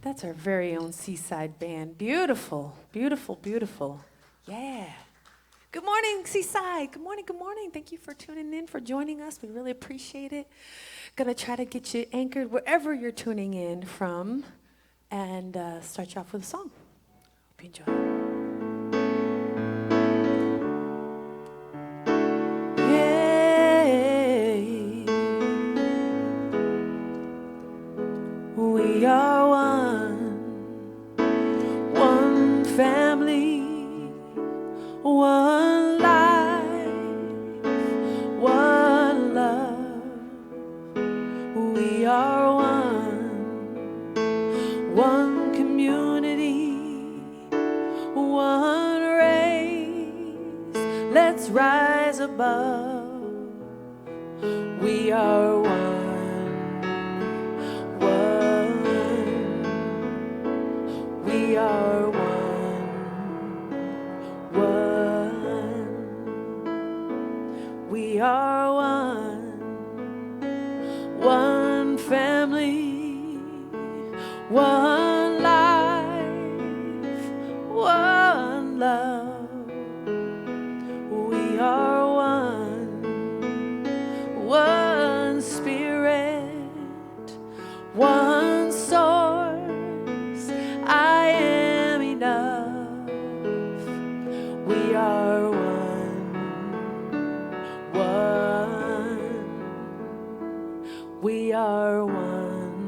That's our very own Seaside band. Beautiful, beautiful, beautiful. Yeah. Good morning, Seaside. Good morning, good morning. Thank you for tuning in, for joining us. We really appreciate it. Gonna try to get you anchored wherever you're tuning in from and start you off with a song. Hope you enjoy. We are one family, one life, one love. We are one community, one race. Let's rise above. We are one. We are one. We are one family, one life, one love. We are one spirit, one source. I am enough. We are one. We are one.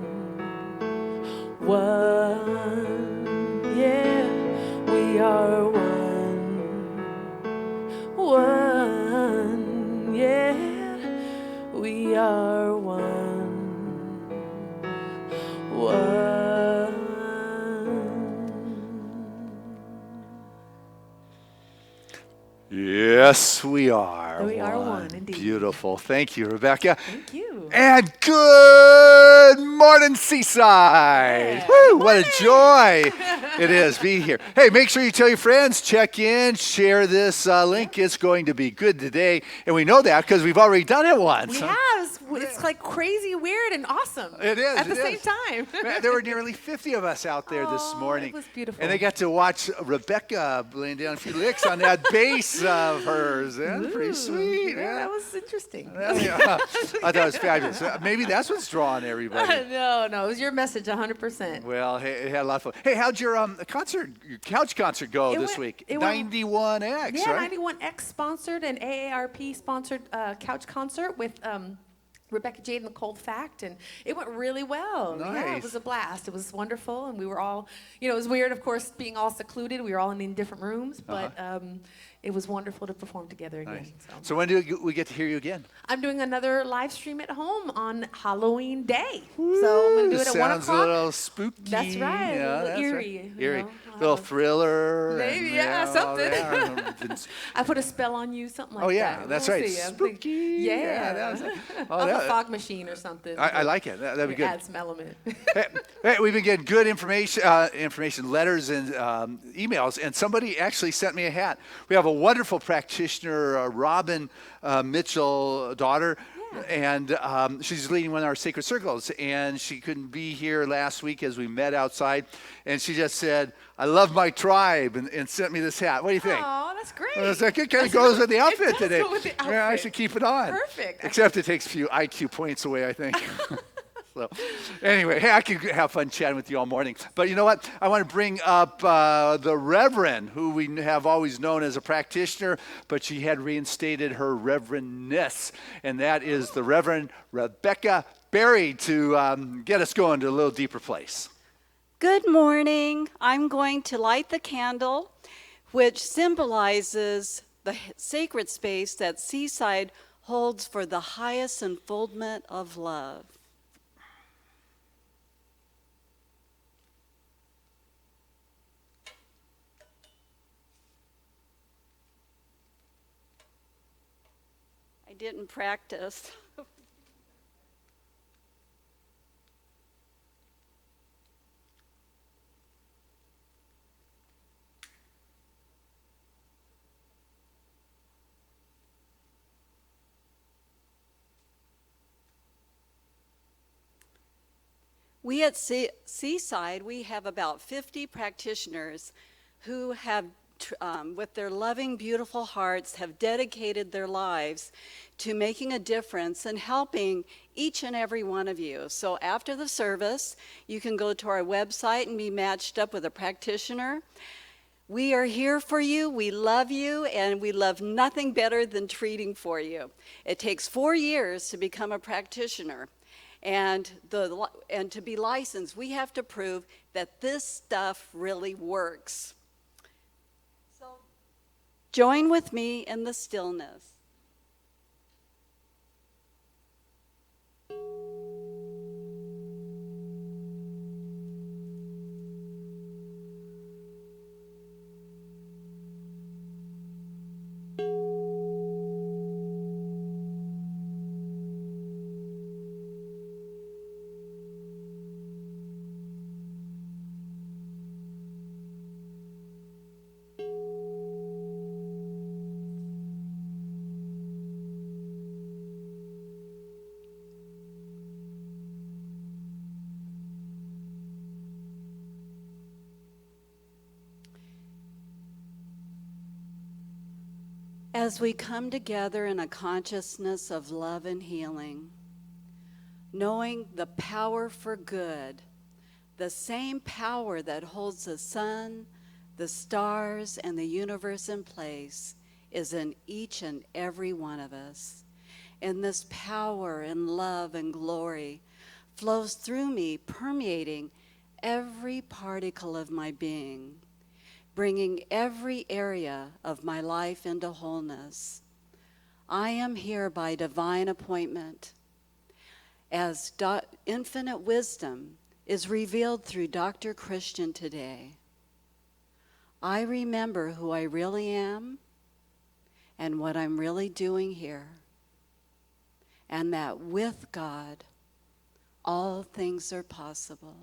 Yeah, we are one. Yeah, we are one. Yes, we are. We are one, indeed. Beautiful. Thank you, Rebecca. Thank you. And good morning, Seaside. Yeah. Woo, what a joy it is be here. Hey, make sure you tell your friends, check in, share this link. It's going to be good today. And we know that because we've already done it once. We have. It's like crazy, weird, and awesome. It is. At the same time. Man, there were nearly 50 of us out there this morning. It was beautiful. And they got to watch Rebecca laying down a few licks on that bass of hers. Yeah, pretty sweet. Yeah, that was interesting. Yeah. I thought it was fabulous. Maybe that's what's drawing everybody. No, it was your message 100%. Well, hey, it had a lot of fun. Hey, how'd your couch concert go this week? 91X, yeah, right? 91X sponsored, an AARP sponsored couch concert with Rebecca Jade and the Cold Fact, and it went really well. Yeah, Nice. it was a blast. It was wonderful, and we were all, it was weird, of course, being all secluded. We were all in different rooms, but it was wonderful to perform together again. Nice. So. So when do we get to hear you again? I'm doing another live stream at home on Halloween Day. So I'm going to do it at 1 o'clock. Sounds a little spooky. That's right. Yeah, a little that's eerie. right. you Eerie. know. Little thriller. Maybe, and, yeah, all something. that. I put a spell on you, something like that. Oh, yeah, that's We'll right. see. I'm Spooky. Yeah. that was, I'll have a fog machine or something. I like it. That'd be good. Add some element. Hey, we've been getting good information, letters and emails, and somebody actually sent me a hat. We have a wonderful practitioner, Robin Mitchell, daughter, and she's leading one of our sacred circles, and she couldn't be here last week as we met outside, and she just said, "I love my tribe," and sent me this hat. What do you think? Oh, that's great. Well, it's like it kind of goes with the outfit It does today. go with the Yeah, I outfit. should keep it on. Perfect. Except it takes a few IQ points away, I think. So, anyway, hey, I could have fun chatting with you all morning. But you know what? I want to bring up the Reverend, who we have always known as a practitioner, but she had reinstated her reverendness, and that is the Reverend Rebecca Berry to get us going to a little deeper place. Good morning. I'm going to light the candle, which symbolizes the sacred space that Seaside holds for the highest unfoldment of love. I didn't practice. We at Seaside, we have about 50 practitioners who have, with their loving, beautiful hearts, have dedicated their lives to making a difference and helping each and every one of you. So after the service, you can go to our website and be matched up with a practitioner. We are here for you, we love you, and we love nothing better than treating for you. It takes 4 years to become a practitioner. And to be licensed, we have to prove that this stuff really works. So join with me in the stillness. As we come together in a consciousness of love and healing, knowing the power for good, the same power that holds the sun, the stars, and the universe in place is in each and every one of us. And this power and love and glory flows through me, permeating every particle of my being, bringing every area of my life into wholeness. I am here by divine appointment, as infinite wisdom is revealed through Dr. Christian today. I remember who I really am and what I'm really doing here, and that with God, all things are possible.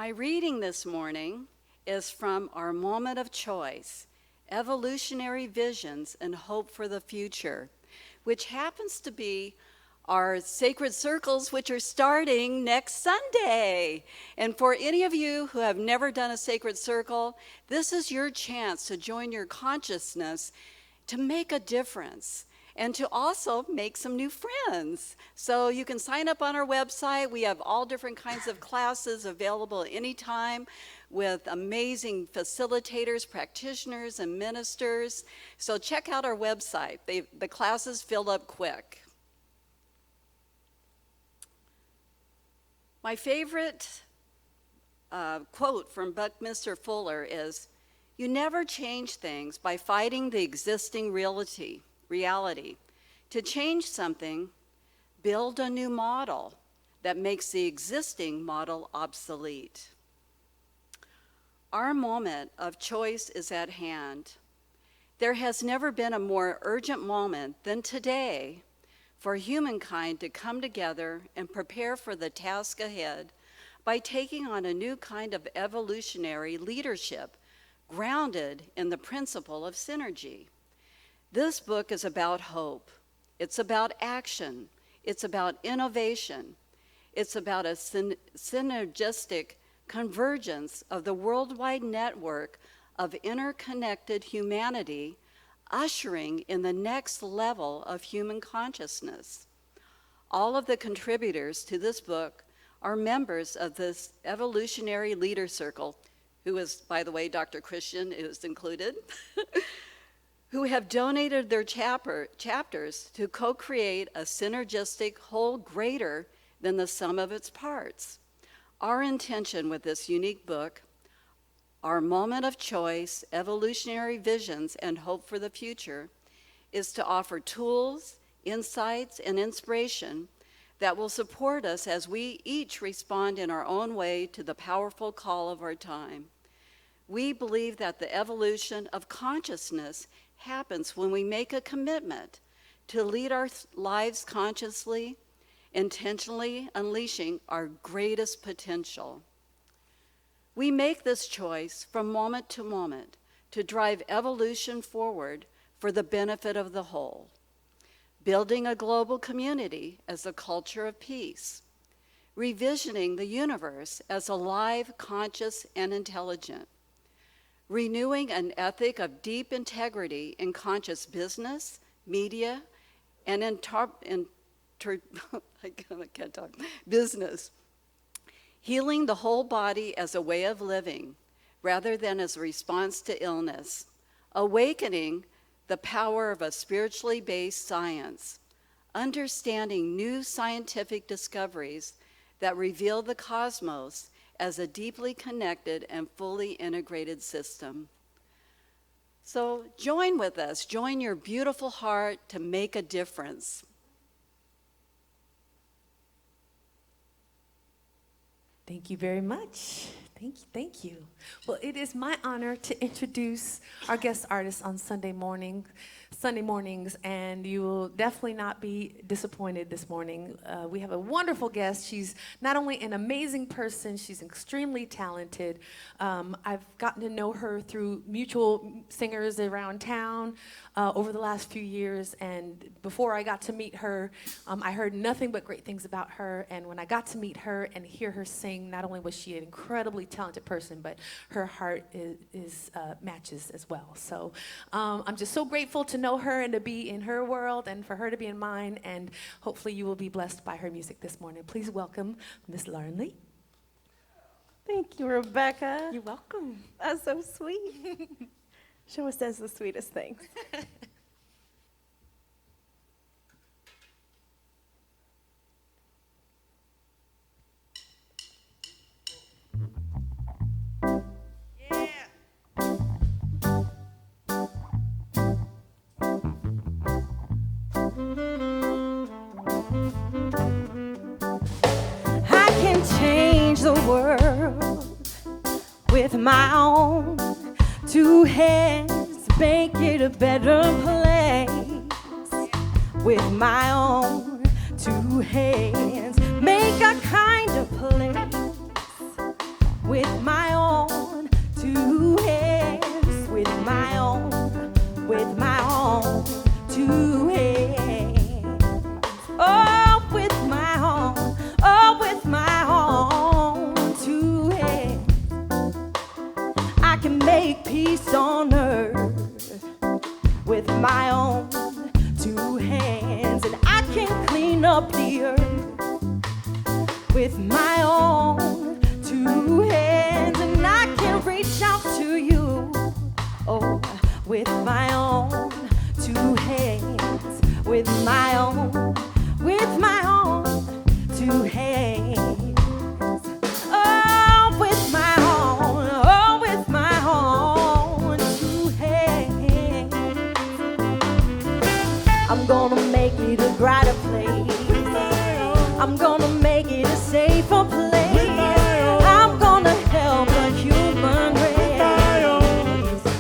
My reading this morning is from Our Moment of Choice, Evolutionary Visions and Hope for the Future, which happens to be our sacred circles, which are starting next Sunday. And for any of you who have never done a sacred circle, this is your chance to join your consciousness to make a difference and to also make some new friends. So you can sign up on our website. We have all different kinds of classes available anytime with amazing facilitators, practitioners, and ministers. So check out our website. The classes fill up quick. My favorite quote from Buckminster Fuller is, "You never change things by fighting the existing reality. To change something, build a new model that makes the existing model obsolete." Our moment of choice is at hand. There has never been a more urgent moment than today for humankind to come together and prepare for the task ahead by taking on a new kind of evolutionary leadership grounded in the principle of synergy. This book is about hope. It's about action. It's about innovation. It's about a synergistic convergence of the worldwide network of interconnected humanity, ushering in the next level of human consciousness. All of the contributors to this book are members of this evolutionary leader circle, who is, by the way, Dr. Christian is included, who have donated their chapters to co-create a synergistic whole greater than the sum of its parts. Our intention with this unique book, Our Moment of Choice, Evolutionary Visions and Hope for the Future, is to offer tools, insights, and inspiration that will support us as we each respond in our own way to the powerful call of our time. We believe that the evolution of consciousness happens when we make a commitment to lead our lives consciously, intentionally unleashing our greatest potential. We make this choice from moment to moment to drive evolution forward for the benefit of the whole, building a global community as a culture of peace, revisioning the universe as alive, conscious, and intelligent, renewing an ethic of deep integrity in conscious business, media, and business, healing the whole body as a way of living rather than as a response to illness, awakening the power of a spiritually based science, understanding new scientific discoveries that reveal the cosmos as a deeply connected and fully integrated system. So join with us, join your beautiful heart to make a difference. Thank you very much. Thank you. Well, it is my honor to introduce our guest artist on Sunday mornings, and you will definitely not be disappointed this morning. We have a wonderful guest. She's not only an amazing person, she's extremely talented. I've gotten to know her through mutual singers around town over the last few years, and before I got to meet her, I heard nothing but great things about her, and when I got to meet her and hear her sing, not only was she an incredibly talented person, but her heart is matches as well. So I'm just so grateful to know her and to be in her world and for her to be in mine, and hopefully you will be blessed by her music this morning. Please welcome Miss Lauren Lee. Thank you, Rebecca. You're welcome. That's so sweet. She always says the sweetest things. I can change the world with my own two hands, make it a better place. With my own two hands, make a kind of place with my own two hands, with my own two hands. Oh, with my own two hands, I can make peace on earth with my own two hands, and I can clean up the earth with my own two hands, and I can reach out to you, oh, with my own two hands, with my own two hands. Oh, with my own two hands. I'm gonna make it a brighter place. I'm gonna make it a safer place. I'm gonna help the human race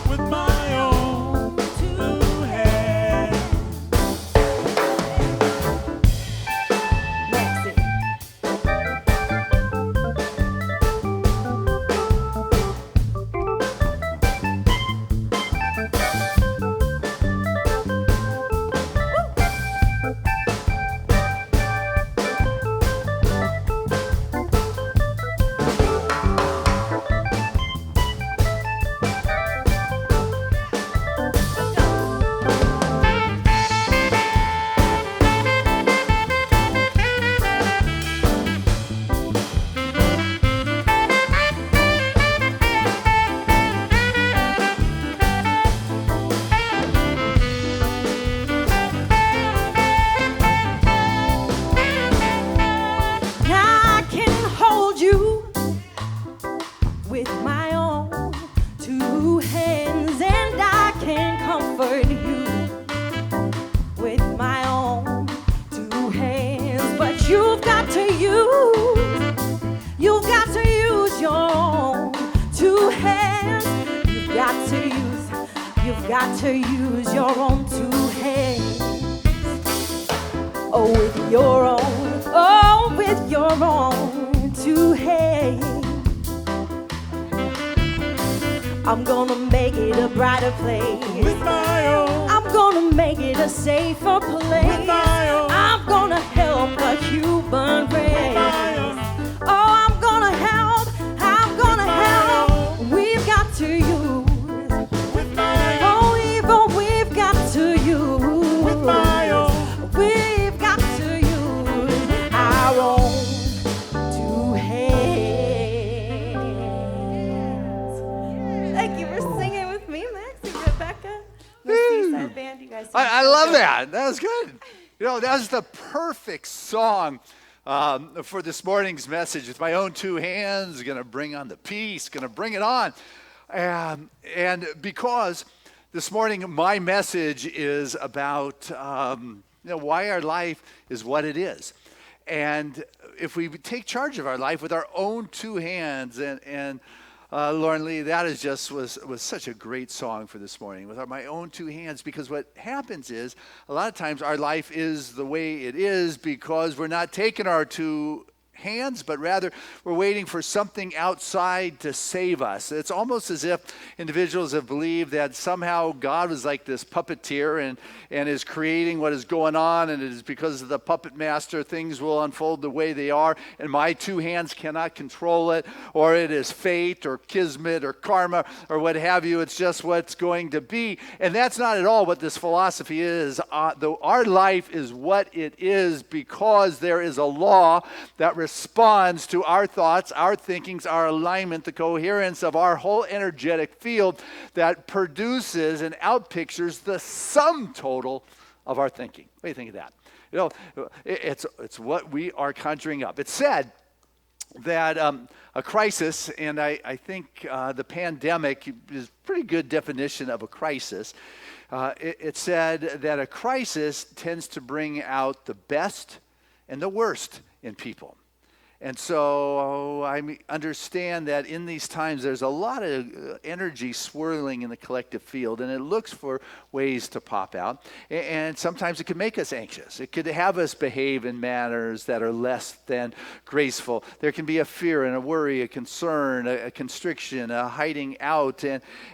With my own two hands. Maxie. I can hold you with my own two hands, and I can comfort you with my own two hands. But you've got to use your own two hands. You've got to use your own two hands. Oh, with your own two hands. I'm gonna make it a brighter place. With my own. I'm gonna make it a safer place. With my own. I'm gonna help the human race. my own. Oh, I'm gonna help. We've got to use. With my own. Oh, even we've got to use. With my own. We've got to use our own two hands. Thank you for singing with me, Maxie, Rebecca, the Seaside Band. You guys. I love that. That was good. You know, that was the perfect song for this morning's message. With my own two hands, going to bring on the peace, going to bring it on. And because this morning my message is about why our life is what it is. And if we take charge of our life with our own two hands, and Lauren Lee, that is just was such a great song for this morning, with my own two hands, because what happens is a lot of times our life is the way it is because we're not taking our two hands, but rather we're waiting for something outside to save us. It's almost as if individuals have believed that somehow God was like this puppeteer and is creating what is going on, and it is because of the puppet master things will unfold the way they are, and my two hands cannot control it, or it is fate or kismet or karma or what have you. It's just what's going to be. And that's not at all what this philosophy is. Though our life is what it is because there is a law that responds to our thoughts, our thinkings, our alignment, the coherence of our whole energetic field that produces and outpictures the sum total of our thinking. What do you think of that? You know, it's what we are conjuring up. It's said that a crisis, and I think the pandemic is a pretty good definition of a crisis. It said that a crisis tends to bring out the best and the worst in people. And so I understand that in these times there's a lot of energy swirling in the collective field, and it looks for ways to pop out. And sometimes it can make us anxious. It could have us behave in manners that are less than graceful. There can be a fear and a worry, a concern, a constriction, a hiding out.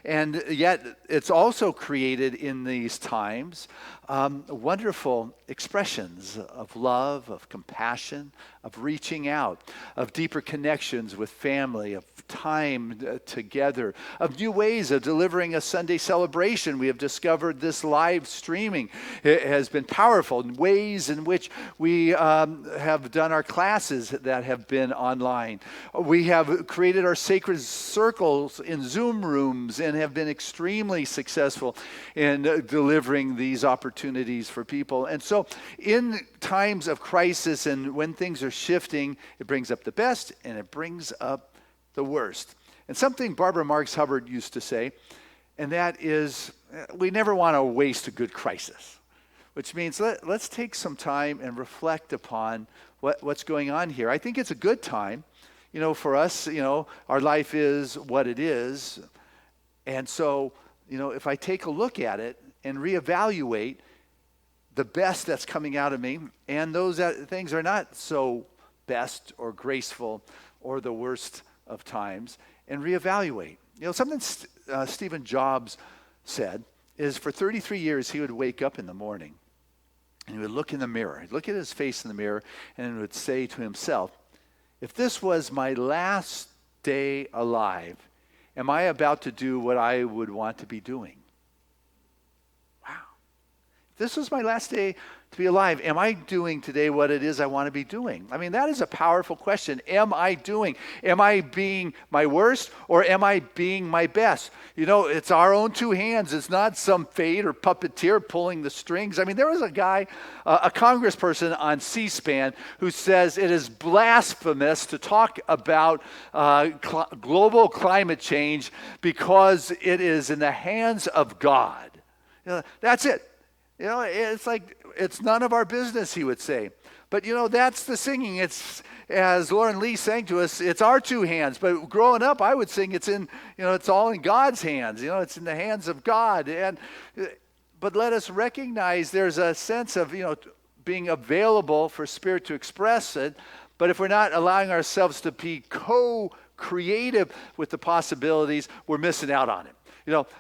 And yet it's also created in these times wonderful expressions of love, of compassion, of reaching out, of deeper connections with family, of time together, of new ways of delivering a Sunday celebration. We have discovered this live streaming. It has been powerful in ways in which we have done our classes that have been online. We have created our sacred circles in Zoom rooms and have been extremely successful in delivering these opportunities for people. And so in times of crisis and when things are shifting, it brings up the best and it brings up the worst. And something Barbara Marx Hubbard used to say, and that is, we never want to waste a good crisis, which means let's take some time and reflect upon what's going on here. I think it's a good time, for us, our life is what it is. And so, if I take a look at it and reevaluate the best that's coming out of me, and those things are not so best or graceful or the worst of times, and reevaluate. Something Stephen Jobs said is for 33 years he would wake up in the morning and he would look in the mirror. He'd look at his face in the mirror and he would say to himself, if this was my last day alive, am I about to do what I would want to be doing? This was my last day to be alive. Am I doing today what it is I want to be doing? I mean, that is a powerful question. Am I doing? Am I being my worst or am I being my best? It's our own two hands. It's not some fate or puppeteer pulling the strings. I mean, there was a guy, a congressperson on C-SPAN who says it is blasphemous to talk about global climate change because it is in the hands of God. That's it. It's like, it's none of our business, he would say. But, that's the singing. It's, as Lauren Lee sang to us, it's our two hands. But growing up, I would sing it's in, it's all in God's hands. It's in the hands of God. But let us recognize there's a sense of, being available for Spirit to express it. But if we're not allowing ourselves to be co-creative with the possibilities, we're missing out on it.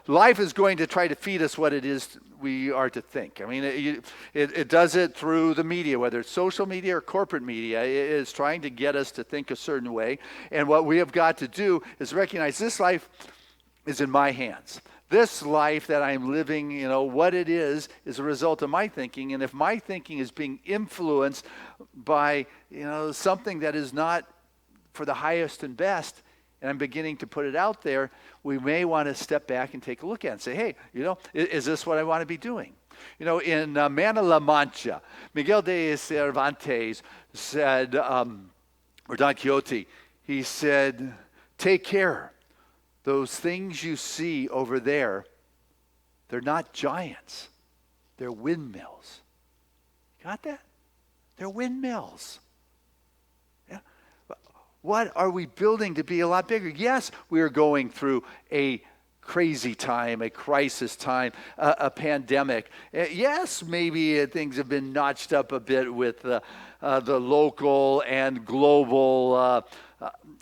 Life is going to try to feed us what it is we are to think. I mean, it does it through the media, whether it's social media or corporate media. It is trying to get us to think a certain way. And what we have got to do is recognize this life is in my hands. This life that I'm living, what it is a result of my thinking. And if my thinking is being influenced by, something that is not for the highest and best, and I'm beginning to put it out there, we may want to step back and take a look at it and say, hey, is this what I want to be doing? In Man of La Mancha, Miguel de Cervantes said, or Don Quixote, he said, take care. Those things you see over there, they're not giants. They're windmills. Got that? They're windmills. What are we building to be a lot bigger? Yes, we are going through a crazy time, a crisis time, a pandemic. Yes, maybe things have been notched up a bit with the local and global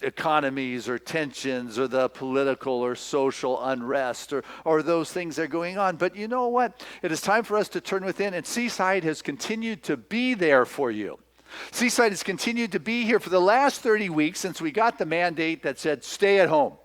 economies or tensions or the political or social unrest or those things that are going on. But you know what? It is time for us to turn within, and Seaside has continued to be there for you. Seaside has continued to be here for the last 30 weeks since we got the mandate that said stay at home.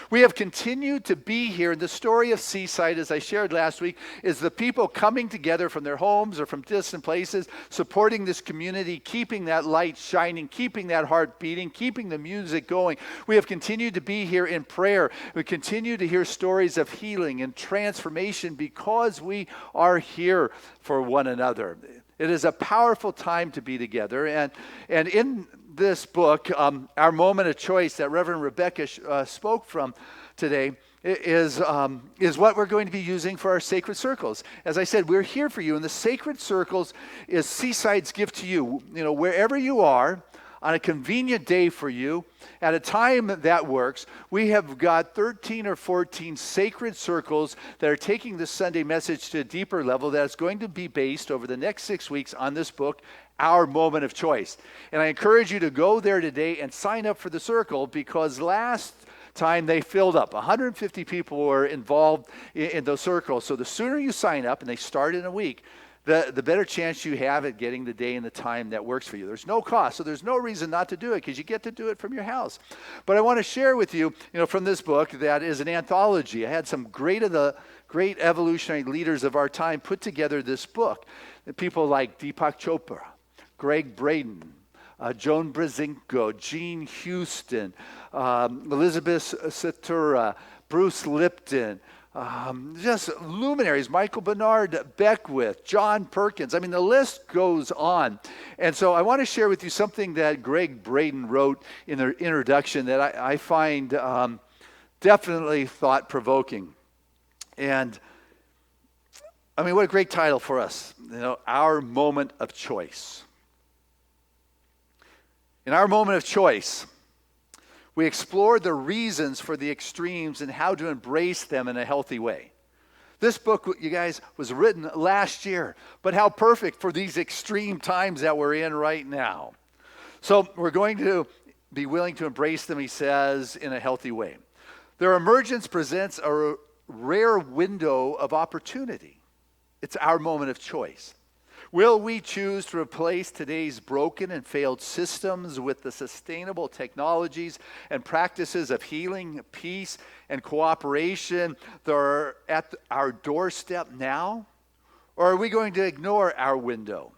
We have continued to be here. The story of Seaside, as I shared last week, is the people coming together from their homes or from distant places, supporting this community, keeping that light shining, keeping that heart beating, keeping the music going. We have continued to be here in prayer. We continue to hear stories of healing and transformation because we are here for one another. It is a powerful time to be together. And in this book, our moment of choice that Reverend Rebecca spoke from today is what we're going to be using for our sacred circles. As I said, we're here for you, and the sacred circles is Seaside's gift to you. Wherever you are, on a convenient day for you, at a time that works, we have got 13 or 14 sacred circles that are taking this Sunday message to a deeper level that is going to be based over the next 6 weeks on this book, Our Moment of Choice. And I encourage you to go there today and sign up for the circle, because last time they filled up. 150 people were involved in those circles. So the sooner you sign up, and they start in a week, the better chance you have at getting the day and the time that works for you. There's no cost, so there's no reason not to do it, because you get to do it from your house. But I want to share with you, from this book that is an anthology. I had some great evolutionary leaders of our time put together this book. People like Deepak Chopra, Greg Braden, Joan Brzezinko, Gene Houston, Elizabeth Satura, Bruce Lipton, just luminaries, Michael Bernard Beckwith, John Perkins. I mean, the list goes on. And so I want to share with you something that Greg Braden wrote in the introduction that I find definitely thought-provoking. And, I mean, what a great title for us, Our Moment of Choice. In Our Moment of Choice, we explore the reasons for the extremes and how to embrace them in a healthy way. This book, you guys, was written last year, but how perfect for these extreme times that we're in right now. So we're going to be willing to embrace them, he says, in a healthy way. Their emergence presents a rare window of opportunity. It's our moment of choice. Will we choose to replace today's broken and failed systems with the sustainable technologies and practices of healing, peace, and cooperation that are at our doorstep now? Or are we going to ignore our window?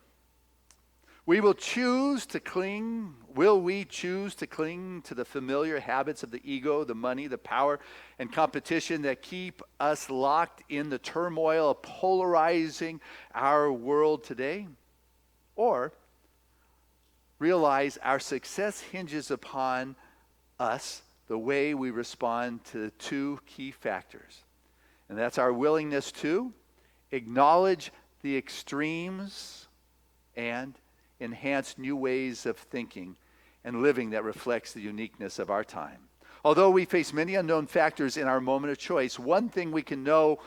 Will we choose to cling to the familiar habits of the ego, the money, the power, and competition that keep us locked in the turmoil of polarizing our world today? Or realize our success hinges upon us, the way we respond to two key factors. And that's our willingness to acknowledge the extremes and enhance new ways of thinking and living that reflects the uniqueness of our time. Although we face many unknown factors in our moment of choice, one thing we can know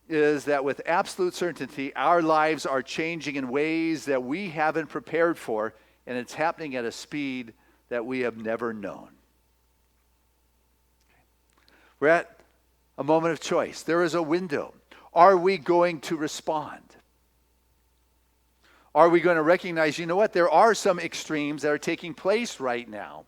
is that with absolute certainty, our lives are changing in ways that we haven't prepared for, and it's happening at a speed that we have never known. We're at a moment of choice. There is a window. Are we going to respond? Are we going to recognize, there are some extremes that are taking place right now,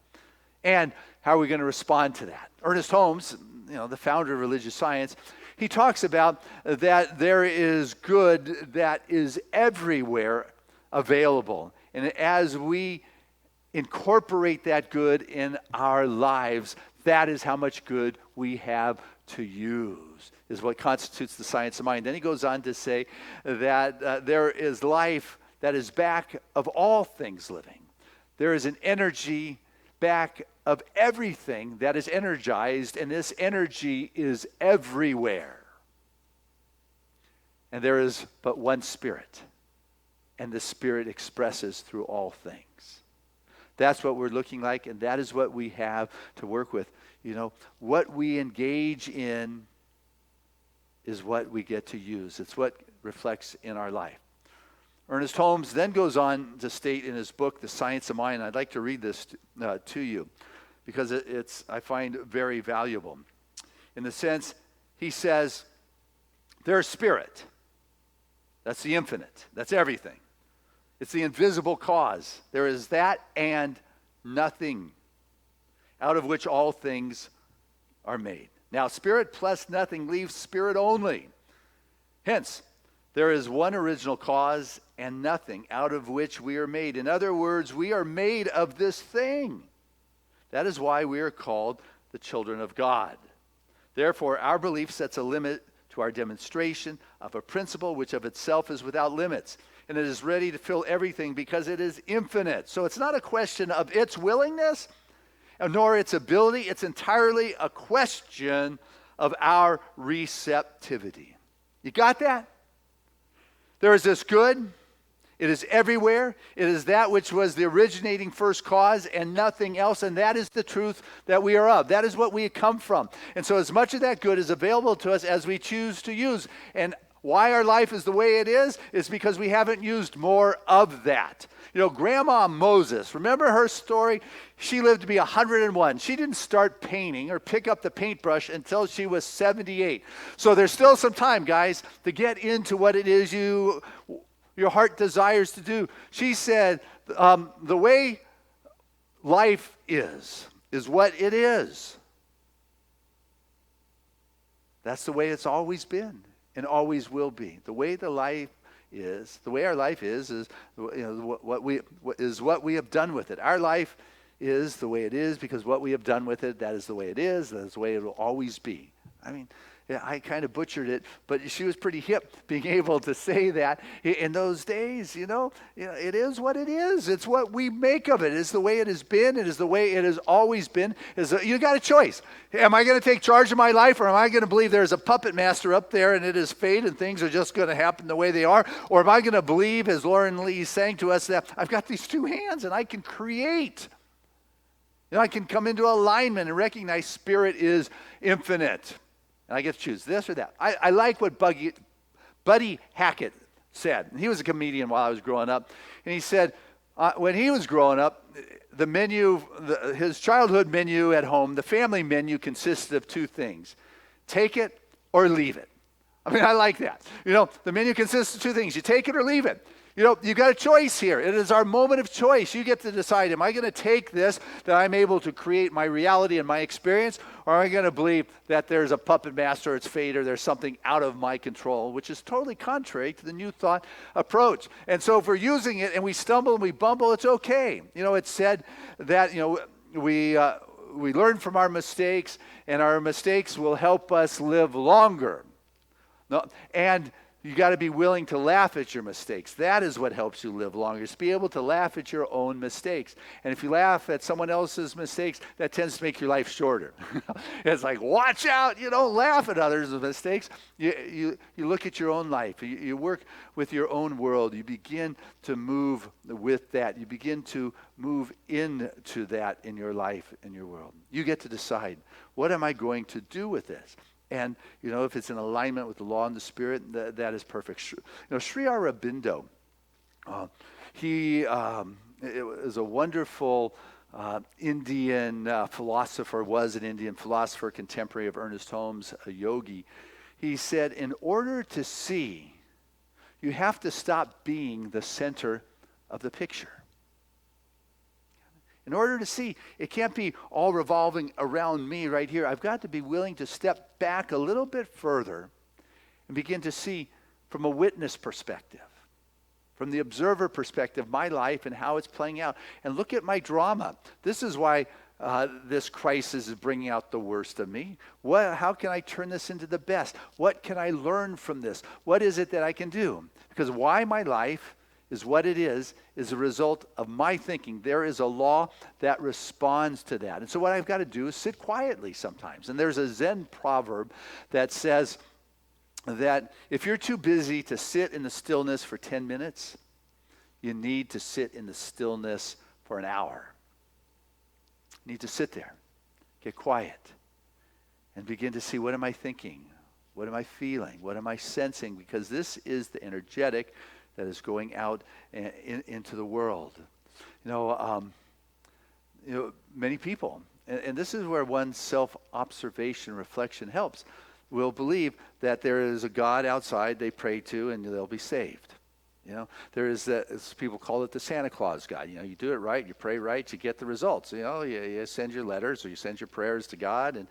and how are we going to respond to that? Ernest Holmes, the founder of religious science, he talks about that there is good that is everywhere available. And as we incorporate that good in our lives, that is how much good we have to use, is what constitutes the science of mind. Then he goes on to say that there is life that is back of all things living. There is an energy back of everything that is energized, and this energy is everywhere. And there is but one Spirit, and the Spirit expresses through all things. That's what we're looking like, and that is what we have to work with. What we engage in is what we get to use. It's what reflects in our life. Ernest Holmes then goes on to state in his book, The Science of Mind. I'd like to read this to you because it's I find very valuable. In the sense, he says, there's spirit. That's the infinite. That's everything. It's the invisible cause. There is that and nothing, out of which all things are made. Now, spirit plus nothing leaves spirit only. Hence, there is one original cause and nothing, out of which we are made. In other words, we are made of this thing. That is why we are called the children of God. Therefore, our belief sets a limit to our demonstration of a principle which of itself is without limits, and it is ready to fill everything because it is infinite. So it's not a question of its willingness, nor its ability. It's entirely a question of our receptivity. You got that? There is this good, It is everywhere. It is that which was the originating first cause and nothing else. And that is the truth that we are of. That is what we come from. And so as much of that good is available to us as we choose to use. And why our life is the way it is because we haven't used more of that. You know, Grandma Moses, remember her story? She lived to be 101. She didn't start painting or pick up the paintbrush until she was 78. So there's still some time, guys, to get into what it is your heart desires to do. She said, the way life is what it is. That's the way it's always been and always will be. The way our life is what we have done with it. Our life is the way it is because what we have done with it, that is the way it is. That is the way it will always be. I mean, yeah, I kind of butchered it, but she was pretty hip being able to say that in those days. You know, it is what it is. It's what we make of it. It's the way it has been. It is the way it has always been. You got a choice. Am I going to take charge of my life, or am I going to believe there's a puppet master up there and it is fate and things are just going to happen the way they are? Or am I going to believe, as Lauren Lee sang to us, that I've got these two hands and I can create? You know, I can come into alignment and recognize Spirit is infinite. And I get to choose this or that. I like what Buddy Hackett said. And he was a comedian while I was growing up. And he said when he was growing up, the menu, his childhood menu at home, the family menu consisted of two things. Take it or leave it. I mean, I like that. You know, the menu consists of two things. You take it or leave it. You know, you got a choice here. It is our moment of choice. You get to decide, am I going to take this, that I'm able to create my reality and my experience, or am I going to believe that there's a puppet master, it's fate, or there's something out of my control, which is totally contrary to the New Thought approach. And so if we're using it and we stumble and we bumble, it's okay. You know, it's said that, you know, we learn from our mistakes, and our mistakes will help us live longer. No, and you got to be willing to laugh at your mistakes. That is what helps you live longer, is to be able to laugh at your own mistakes. And if you laugh at someone else's mistakes, that tends to make your life shorter. It's like, watch out, you don't laugh at others' mistakes. You look at your own life. You work with your own world. You begin to move with that. You begin to move into that in your life, in your world. You get to decide, what am I going to do with this? And, you know, if it's in alignment with the law and the Spirit, that is perfect. You know, Sri Aurobindo, he is a wonderful Indian philosopher, was an Indian philosopher, contemporary of Ernest Holmes, a yogi. He said, in order to see, you have to stop being the center of the picture. In order to see, it can't be all revolving around me right here. I've got to be willing to step back a little bit further and begin to see from a witness perspective, from the observer perspective, my life and how it's playing out. And look at my drama. This is why this crisis is bringing out the worst of me. How can I turn this into the best? What can I learn from this? What is it that I can do? Because why my life is what it is a result of my thinking. There is a law that responds to that. And so what I've got to do is sit quietly sometimes. And there's a Zen proverb that says that if you're too busy to sit in the stillness for 10 minutes, you need to sit in the stillness for an hour. You need to sit there, get quiet, and begin to see, what am I thinking? What am I feeling? What am I sensing? Because this is the energetic that is going out into the world. You know, many people, and this is where one's self-observation, reflection helps, will believe that there is a God outside they pray to and they'll be saved. You know, there is as people call it, the Santa Claus God. You know, you do it right, you pray right, you get the results. You know, you send your letters or you send your prayers to God, and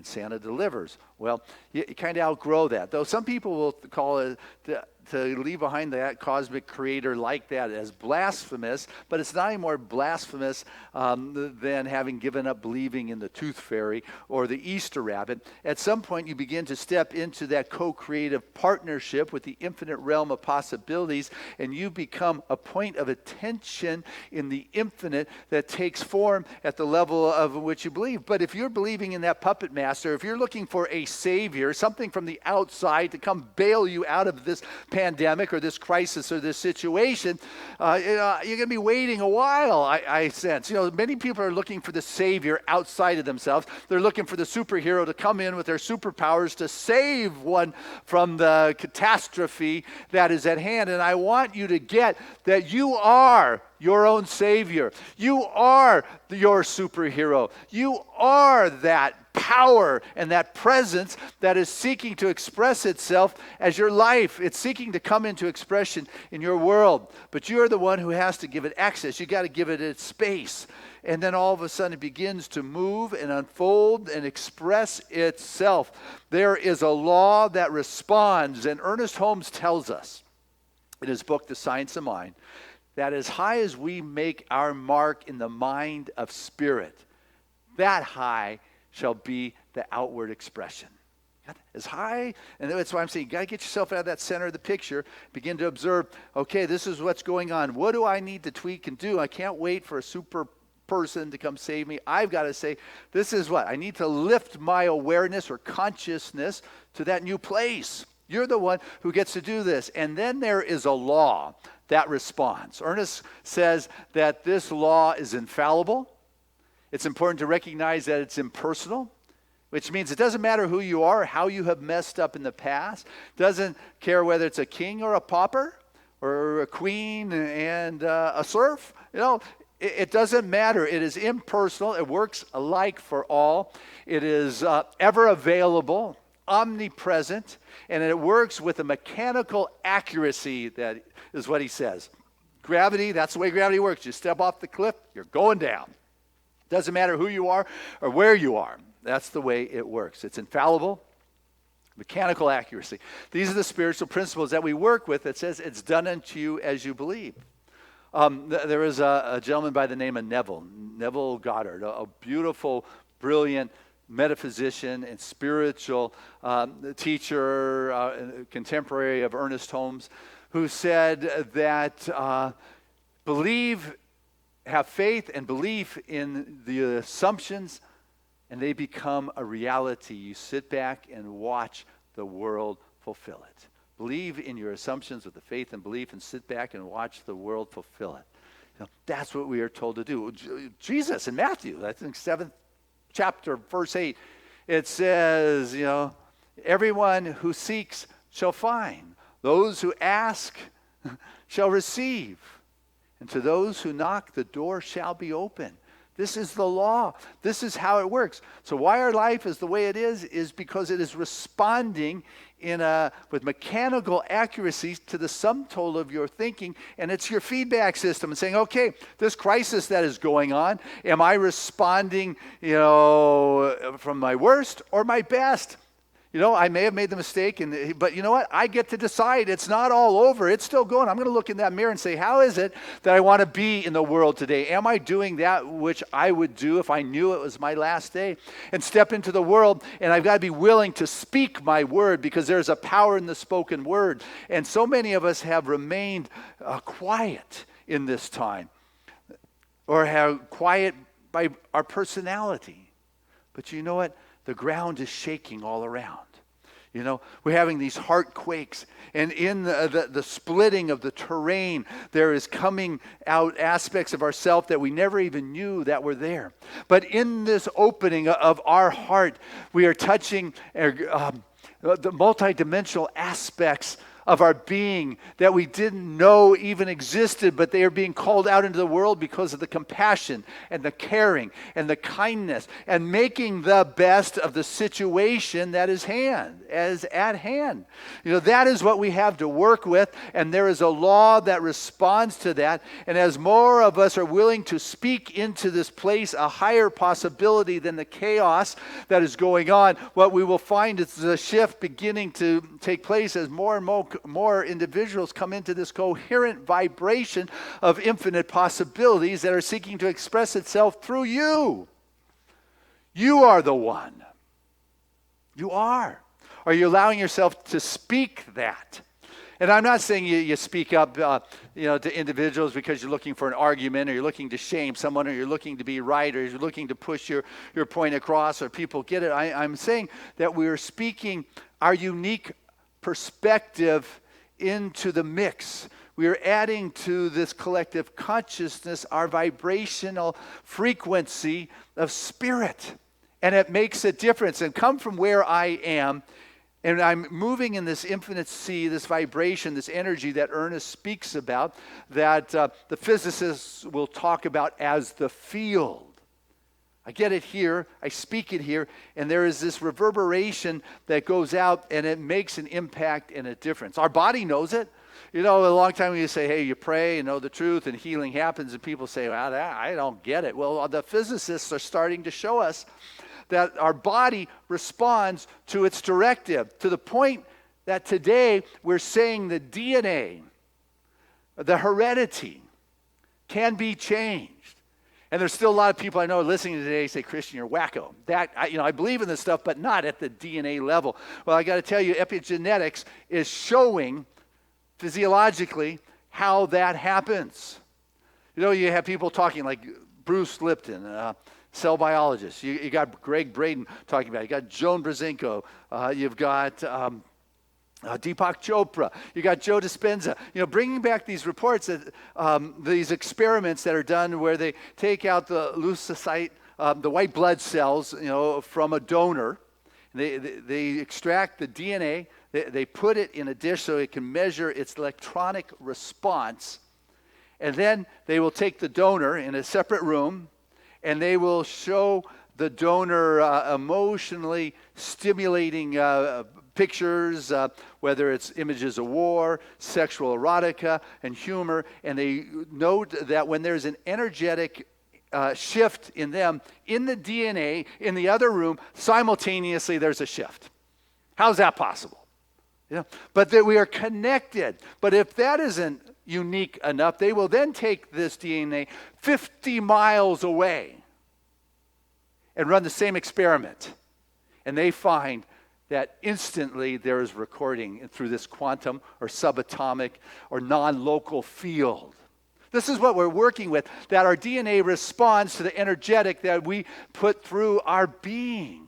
Santa delivers. Well, you kind of outgrow that. Though some people will call it to leave behind that cosmic creator like that as blasphemous, but it's not any more blasphemous than having given up believing in the tooth fairy or the Easter rabbit. At some point, you begin to step into that co-creative partnership with the infinite realm of possibilities, and you become a point of attention in the infinite that takes form at the level of which you believe. But if you're believing in that puppet master, if you're looking for a savior, something from the outside to come bail you out of this pandemic or this crisis or this situation, you're going to be waiting a while, I sense. Many people are looking for the Savior outside of themselves. They're looking for the superhero to come in with their superpowers to save one from the catastrophe that is at hand. And I want you to get that you are your own Savior. You are your superhero. You are that power and that presence that is seeking to express itself as your life. It's seeking to come into expression in your world. But you're the one who has to give it access. You got to give it its space. And then all of a sudden it begins to move and unfold and express itself. There is a law that responds. And Ernest Holmes tells us in his book, The Science of Mind, that as high as we make our mark in the mind of spirit, that high shall be the outward expression. As high, and that's why I'm saying you got to get yourself out of that center of the picture, begin to observe, okay, this is what's going on. What do I need to tweak and do? I can't wait for a super person to come save me. I've got to say, this is what I need to lift my awareness or consciousness to that new place. You're the one who gets to do this. And then there is a law that responds. Ernest says that this law is infallible. It's important to recognize that it's impersonal, which means it doesn't matter who you are or how you have messed up in the past. Doesn't care whether it's a king or a pauper or a queen and a serf. It doesn't matter. It is impersonal. It works alike for all. It is ever available, omnipresent, and it works with a mechanical accuracy. That is what he says. Gravity, that's the way gravity works. You step off the cliff, you're going down. Doesn't matter who you are or where you are. That's the way it works. It's infallible, mechanical accuracy. These are the spiritual principles that we work with that says it's done unto you as you believe. There was a gentleman by the name of Neville Goddard, a beautiful, brilliant metaphysician and spiritual teacher, contemporary of Ernest Holmes, who said that have faith and belief in the assumptions, and they become a reality. You sit back and watch the world fulfill it. Believe in your assumptions with the faith and belief and sit back and watch the world fulfill it. That's what we are told to do. Jesus in Matthew, I think 7th chapter, verse 8, it says, everyone who seeks shall find. Those who ask shall receive. And to those who knock, the door shall be open. This is the law. This is how it works. So why our life is the way it is because it is responding with mechanical accuracy to the sum total of your thinking, and it's your feedback system and saying, okay, this crisis that is going on, am I responding, from my worst or my best? I may have made the mistake, but you know what? I get to decide. It's not all over. It's still going. I'm going to look in that mirror and say, how is it that I want to be in the world today? Am I doing that which I would do if I knew it was my last day? And step into the world, and I've got to be willing to speak my word because there's a power in the spoken word. And so many of us have remained quiet in this time, or have quiet by our personality. But you know what? The ground is shaking all around. We're having these heart quakes. And in the splitting of the terrain, there is coming out aspects of ourself that we never even knew that were there. But in this opening of our heart, we are touching the multidimensional aspects of our being that we didn't know even existed, but they are being called out into the world because of the compassion and the caring and the kindness and making the best of the situation that is at hand. That is what we have to work with, and there is a law that responds to that. And as more of us are willing to speak into this place a higher possibility than the chaos that is going on, what we will find is the shift beginning to take place as more and more individuals come into this coherent vibration of infinite possibilities that are seeking to express itself through you. You are the one. You are. Are you allowing yourself to speak that? And I'm not saying you speak up to individuals because you're looking for an argument, or you're looking to shame someone, or you're looking to be right, or you're looking to push your point across, or people get it. I'm saying that we're speaking our unique perspective into the mix. We are adding to this collective consciousness our vibrational frequency of spirit. And it makes a difference. And come from where I am, and I'm moving in this infinite sea, this vibration, this energy that Ernest speaks about, that the physicists will talk about as the field. I get it here, I speak it here, and there is this reverberation that goes out, and it makes an impact and a difference. Our body knows it. You know, a long time we say, hey, you pray and know the truth and healing happens, and people say, well, I don't get it. Well, the physicists are starting to show us that our body responds to its directive, to the point that today we're saying the DNA, the heredity, can be changed. And there's still a lot of people I know listening today say, Christian, you're wacko. I believe in this stuff, but not at the DNA level. Well, I got to tell you, epigenetics is showing physiologically how that happens. You know, you have people talking like Bruce Lipton, cell biologist. You got Greg Braden talking about it. You got Joan Brzezinko. You've got Deepak Chopra. You got Joe Dispenza. You know, bringing back these reports, that these experiments that are done where they take out the leukocyte, the white blood cells, you know, from a donor. They extract the DNA. They put it in a dish so it can measure its electronic response. And then they will take the donor in a separate room, and they will show the donor emotionally stimulating pictures, whether it's images of war, sexual erotica, and humor. And they note that when there's an energetic shift in them, in the DNA, in the other room, simultaneously there's a shift. How's that possible? You know, but that we are connected. But if that isn't unique enough, they will then take this DNA 50 miles away and run the same experiment. And they find that instantly there is recording through this quantum or subatomic or non-local field. This is what we're working with, that our DNA responds to the energetic that we put through our being.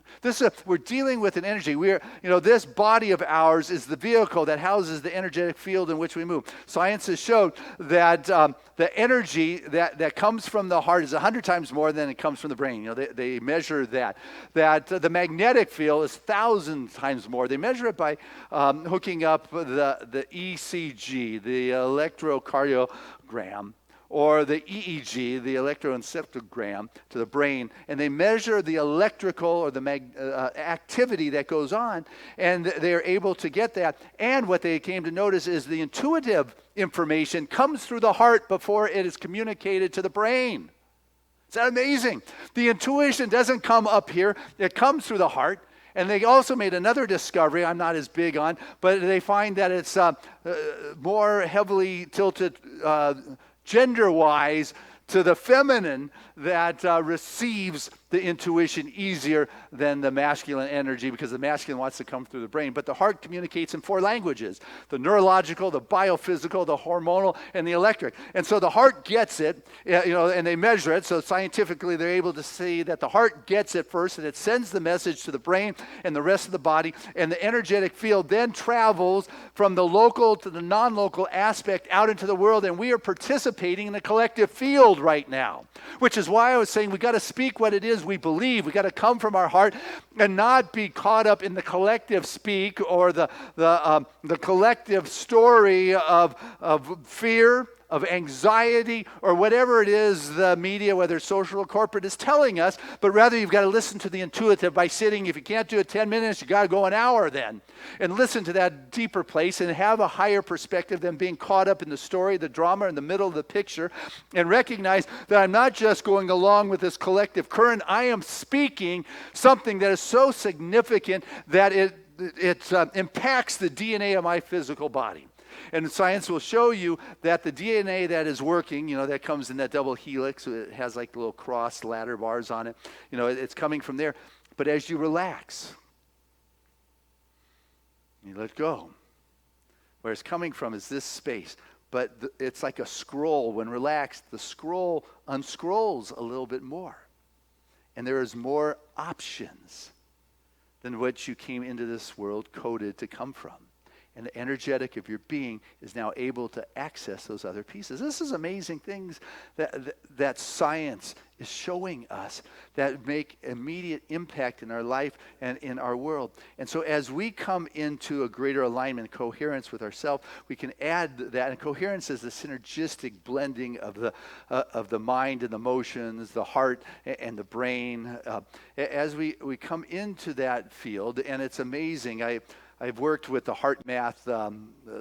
We're dealing with an energy. This body of ours is the vehicle that houses the energetic field in which we move. Science has showed that the energy that comes from the heart is 100 times more than it comes from the brain. You know, they measure that. That the magnetic field is 1,000 times more. They measure it by hooking up the ECG, the electrocardiogram, or the EEG, the electroencephalogram, to the brain, and they measure the electrical or the activity that goes on, and they're able to get that. And what they came to notice is the intuitive information comes through the heart before it is communicated to the brain. Is that amazing? The intuition doesn't come up here, it comes through the heart. And they also made another discovery I'm not as big on, but they find that it's more heavily tilted gender-wise to the feminine that receives the intuition easier than the masculine energy, because the masculine wants to come through the brain. But the heart communicates in 4 languages: the neurological, the biophysical, the hormonal, and the electric. And so the heart gets it, and they measure it. So scientifically, they're able to see that the heart gets it first, and it sends the message to the brain and the rest of the body. And the energetic field then travels from the local to the non-local aspect out into the world. And we are participating in the collective field right now, which is why I was saying we got to speak what it is we believe. We got to come from our heart and not be caught up in the collective speak or the collective story of fear, of anxiety, or whatever it is the media, whether social or corporate, is telling us. But rather, you've got to listen to the intuitive by sitting. If you can't do it 10 minutes, you got to go an hour then, and listen to that deeper place and have a higher perspective than being caught up in the story, the drama, in the middle of the picture, and recognize that I'm not just going along with this collective current. I am speaking something that is so significant that it impacts the DNA of my physical body. And science will show you that the DNA that is working, that comes in that double helix, it has like little cross ladder bars on it, it's coming from there. But as you relax, you let go. Where it's coming from is this space. But it's like a scroll. When relaxed, the scroll unscrolls a little bit more. And there is more options than what you came into this world coded to come from. And the energetic of your being is now able to access those other pieces. This is amazing things that science is showing us that make immediate impact in our life and in our world. And so as we come into a greater alignment, coherence with ourselves, we can add that. And coherence is the synergistic blending of the mind and the emotions, the heart and the brain. As we come into that field, and it's amazing. I've worked with the heart math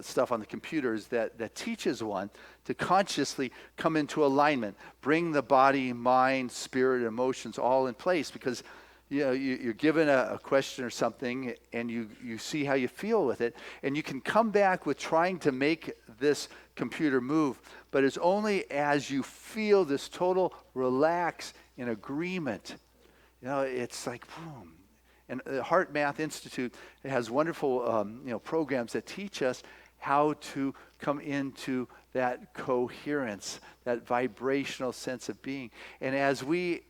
stuff on the computers that teaches one to consciously come into alignment, bring the body, mind, spirit, emotions all in place, because you're given a question or something and you see how you feel with it, and you can come back with trying to make this computer move, but it's only as you feel this total relax in agreement. It's like boom. And the Heart Math Institute has wonderful programs that teach us how to come into that coherence, that vibrational sense of being. And as we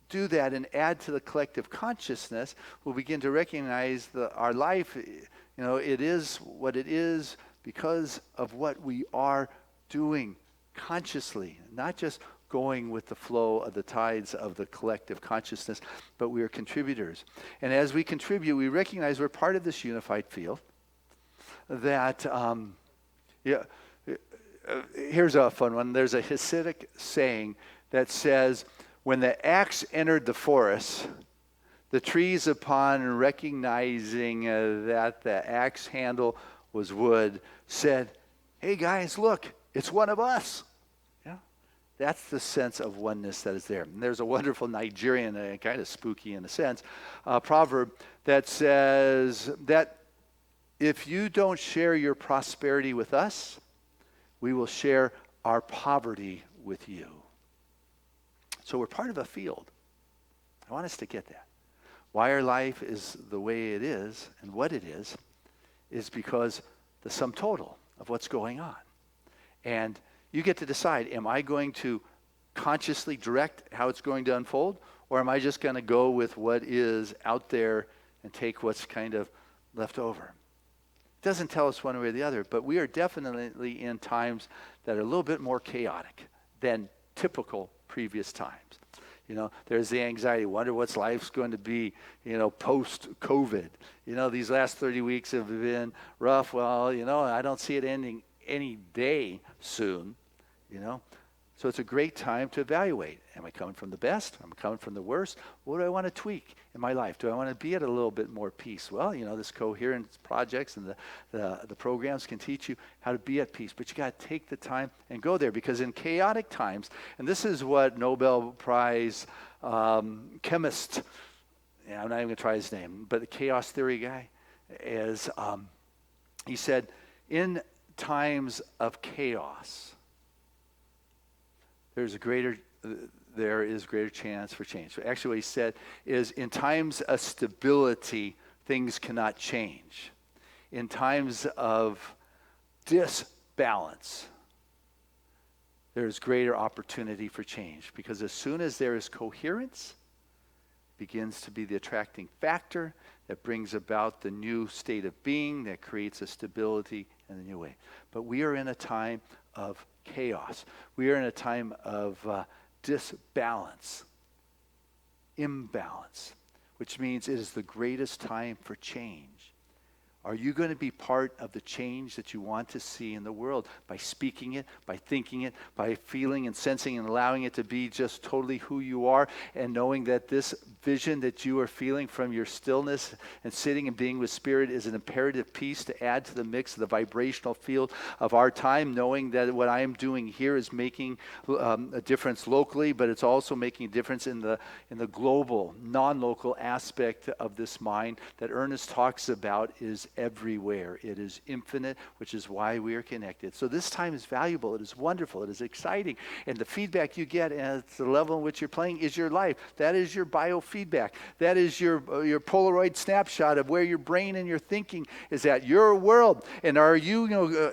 do that and add to the collective consciousness, we'll begin to recognize our life, it is what it is because of what we are doing consciously, not just going with the flow of the tides of the collective consciousness, but we are contributors. And as we contribute, we recognize we're part of this unified field. That, here's a fun one. There's a Hasidic saying that says, when the axe entered the forest, the trees, upon recognizing that the axe handle was wood, said, "Hey guys, look, it's one of us." That's the sense of oneness that is there. And there's a wonderful Nigerian, kind of spooky in a sense, proverb that says that if you don't share your prosperity with us, we will share our poverty with you. So we're part of a field. I want us to get that. Why our life is the way it is and what it is because the sum total of what's going on. And you get to decide, am I going to consciously direct how it's going to unfold, or am I just going to go with what is out there and take what's kind of left over? It doesn't tell us one way or the other, but we are definitely in times that are a little bit more chaotic than typical previous times. There's the anxiety, wonder what's life's going to be, post-COVID. These last 30 weeks have been rough. Well, I don't see it ending any day soon. So it's a great time to evaluate. Am I coming from the best? Am I coming from the worst? What do I want to tweak in my life? Do I want to be at a little bit more peace? Well, this coherence projects and the programs can teach you how to be at peace, but you got to take the time and go there, because in chaotic times, and this is what Nobel Prize chemist, I'm not even going to try his name, but the chaos theory guy, he said, in times of chaos, there is greater chance for change. So actually what he said is, in times of stability, things cannot change. In times of disbalance, there is greater opportunity for change, because as soon as there is coherence, begins to be the attracting factor that brings about the new state of being that creates a stability in a new way. But we are in a time of chaos. We are in a time of disbalance, imbalance, which means it is the greatest time for change. Are you going to be part of the change that you want to see in the world by speaking it, by thinking it, by feeling and sensing and allowing it to be just totally who you are, and knowing that this vision that you are feeling from your stillness and sitting and being with Spirit is an imperative piece to add to the mix of the vibrational field of our time, knowing that what I am doing here is making a difference locally, but it's also making a difference in the global, non-local aspect of this mind that Ernest talks about is everywhere. It is infinite, which is why we are connected. So this time is valuable. It is wonderful. It is exciting. And the feedback you get at the level in which you're playing is your life. That is your biofeedback. feedback. That is your Polaroid snapshot of where your brain and your thinking is at, your world. And are you,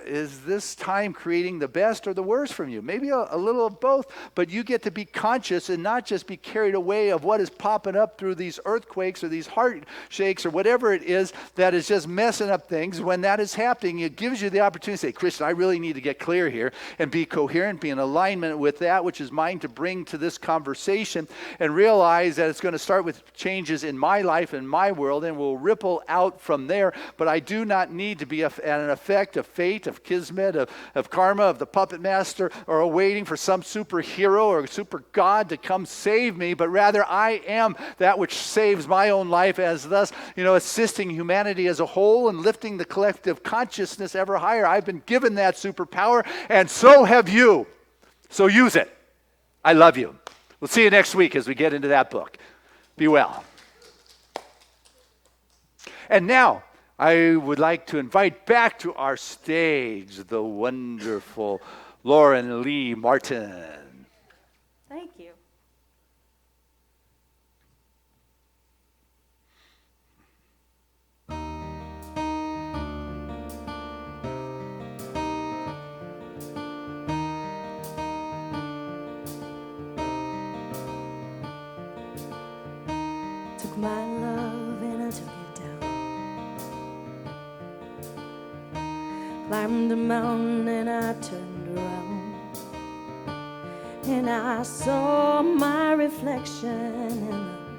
is this time creating the best or the worst from you? Maybe a little of both, but you get to be conscious and not just be carried away of what is popping up through these earthquakes or these heart shakes or whatever it is that is just messing up things. When that is happening, it gives you the opportunity to say, Christian, I really need to get clear here and be coherent, be in alignment with that which is mine to bring to this conversation, and realize that it's going to start with changes in my life and my world and will ripple out from there. But I do not need to be an effect of fate, of kismet, of karma, of the puppet master, or waiting for some superhero or super god to come save me, but rather I am that which saves my own life, as thus, assisting humanity as a whole and lifting the collective consciousness ever higher. I've been given that superpower, and so have you. So use it. I love you. We'll see you next week as we get into that book. Be well. And now, I would like to invite back to our stage the wonderful Lauren Lee Martin. Thank you. Took my love and I took it down. Climbed a mountain and I turned around, and I saw my reflection in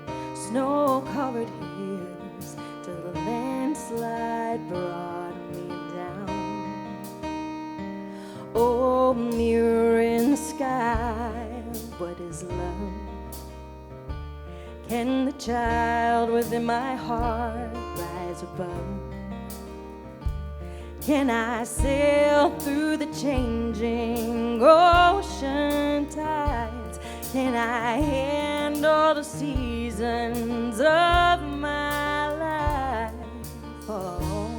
the snow-covered hills till the landslide brought me down. Oh, mirror in the sky, what is love? Can the child within my heart rise above? Can I sail through the changing ocean tides? Can I handle the seasons of my life? Oh,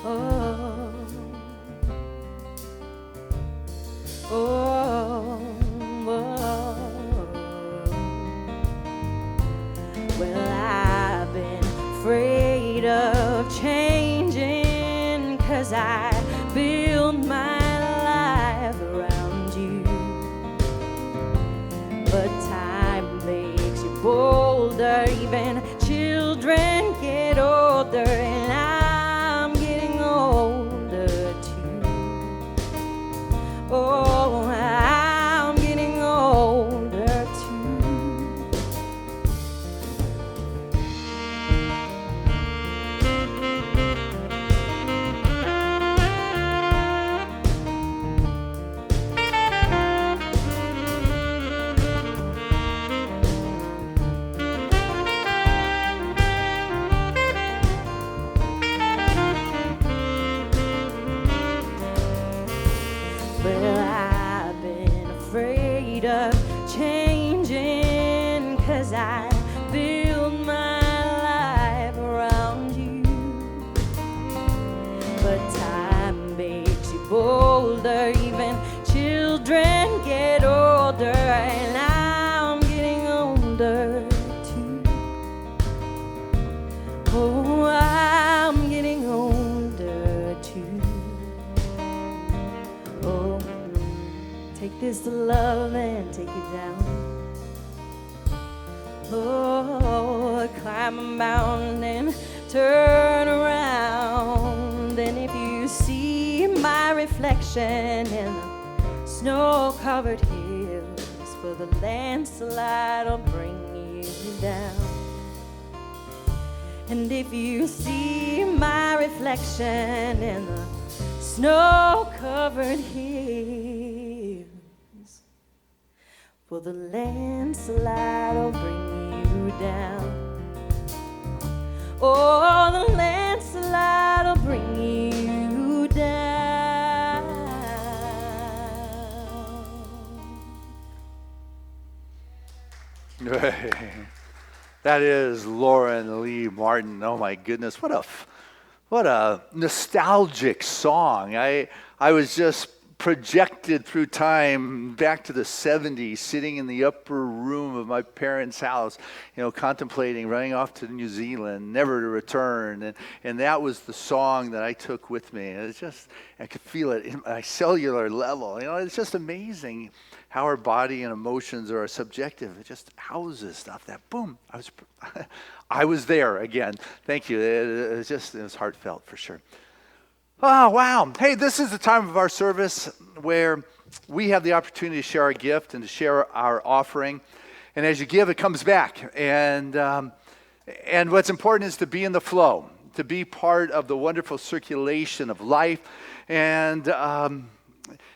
oh, oh, oh. Well, I've been afraid of changing, 'cause I build my life around you. But time makes you bolder, even children get older, and I'm getting older too. Oh, I'm getting older too. Well, I've been afraid of changing, 'cause I build my life around you. But time makes you bolder, even children get older, and I'm getting older too. Oh, I'm getting older too. Oh, take this love and take it down. Oh, climb a mountain and turn around. And if you see my reflection in the snow-covered hills, for the landslide will bring you down. And if you see my reflection in the snow-covered hills, well, the landslide will bring you down. Oh, the landslide will bring you down. That is Lauren Lee Martin. Oh my goodness, what a nostalgic song. I was just projected through time back to the 70s, sitting in the upper room of my parents' house, contemplating running off to New Zealand, never to return. And that was the song that I took with me. And it's just, I could feel it in my cellular level. It's just amazing how our body and emotions are subjective. It just houses stuff that, boom, I was there again. Thank you. It was heartfelt for sure. Oh, wow. Hey, this is the time of our service where we have the opportunity to share our gift and to share our offering. And as you give, it comes back. And what's important is to be in the flow, to be part of the wonderful circulation of life. And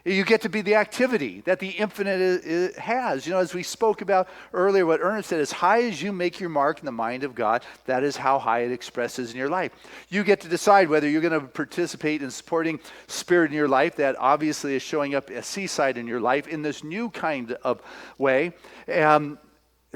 you get to be the activity that the infinite has. As we spoke about earlier, what Ernest said, as high as you make your mark in the mind of God, that is how high it expresses in your life. You get to decide whether you're going to participate in supporting Spirit in your life, that obviously is showing up as Seaside in your life in this new kind of way.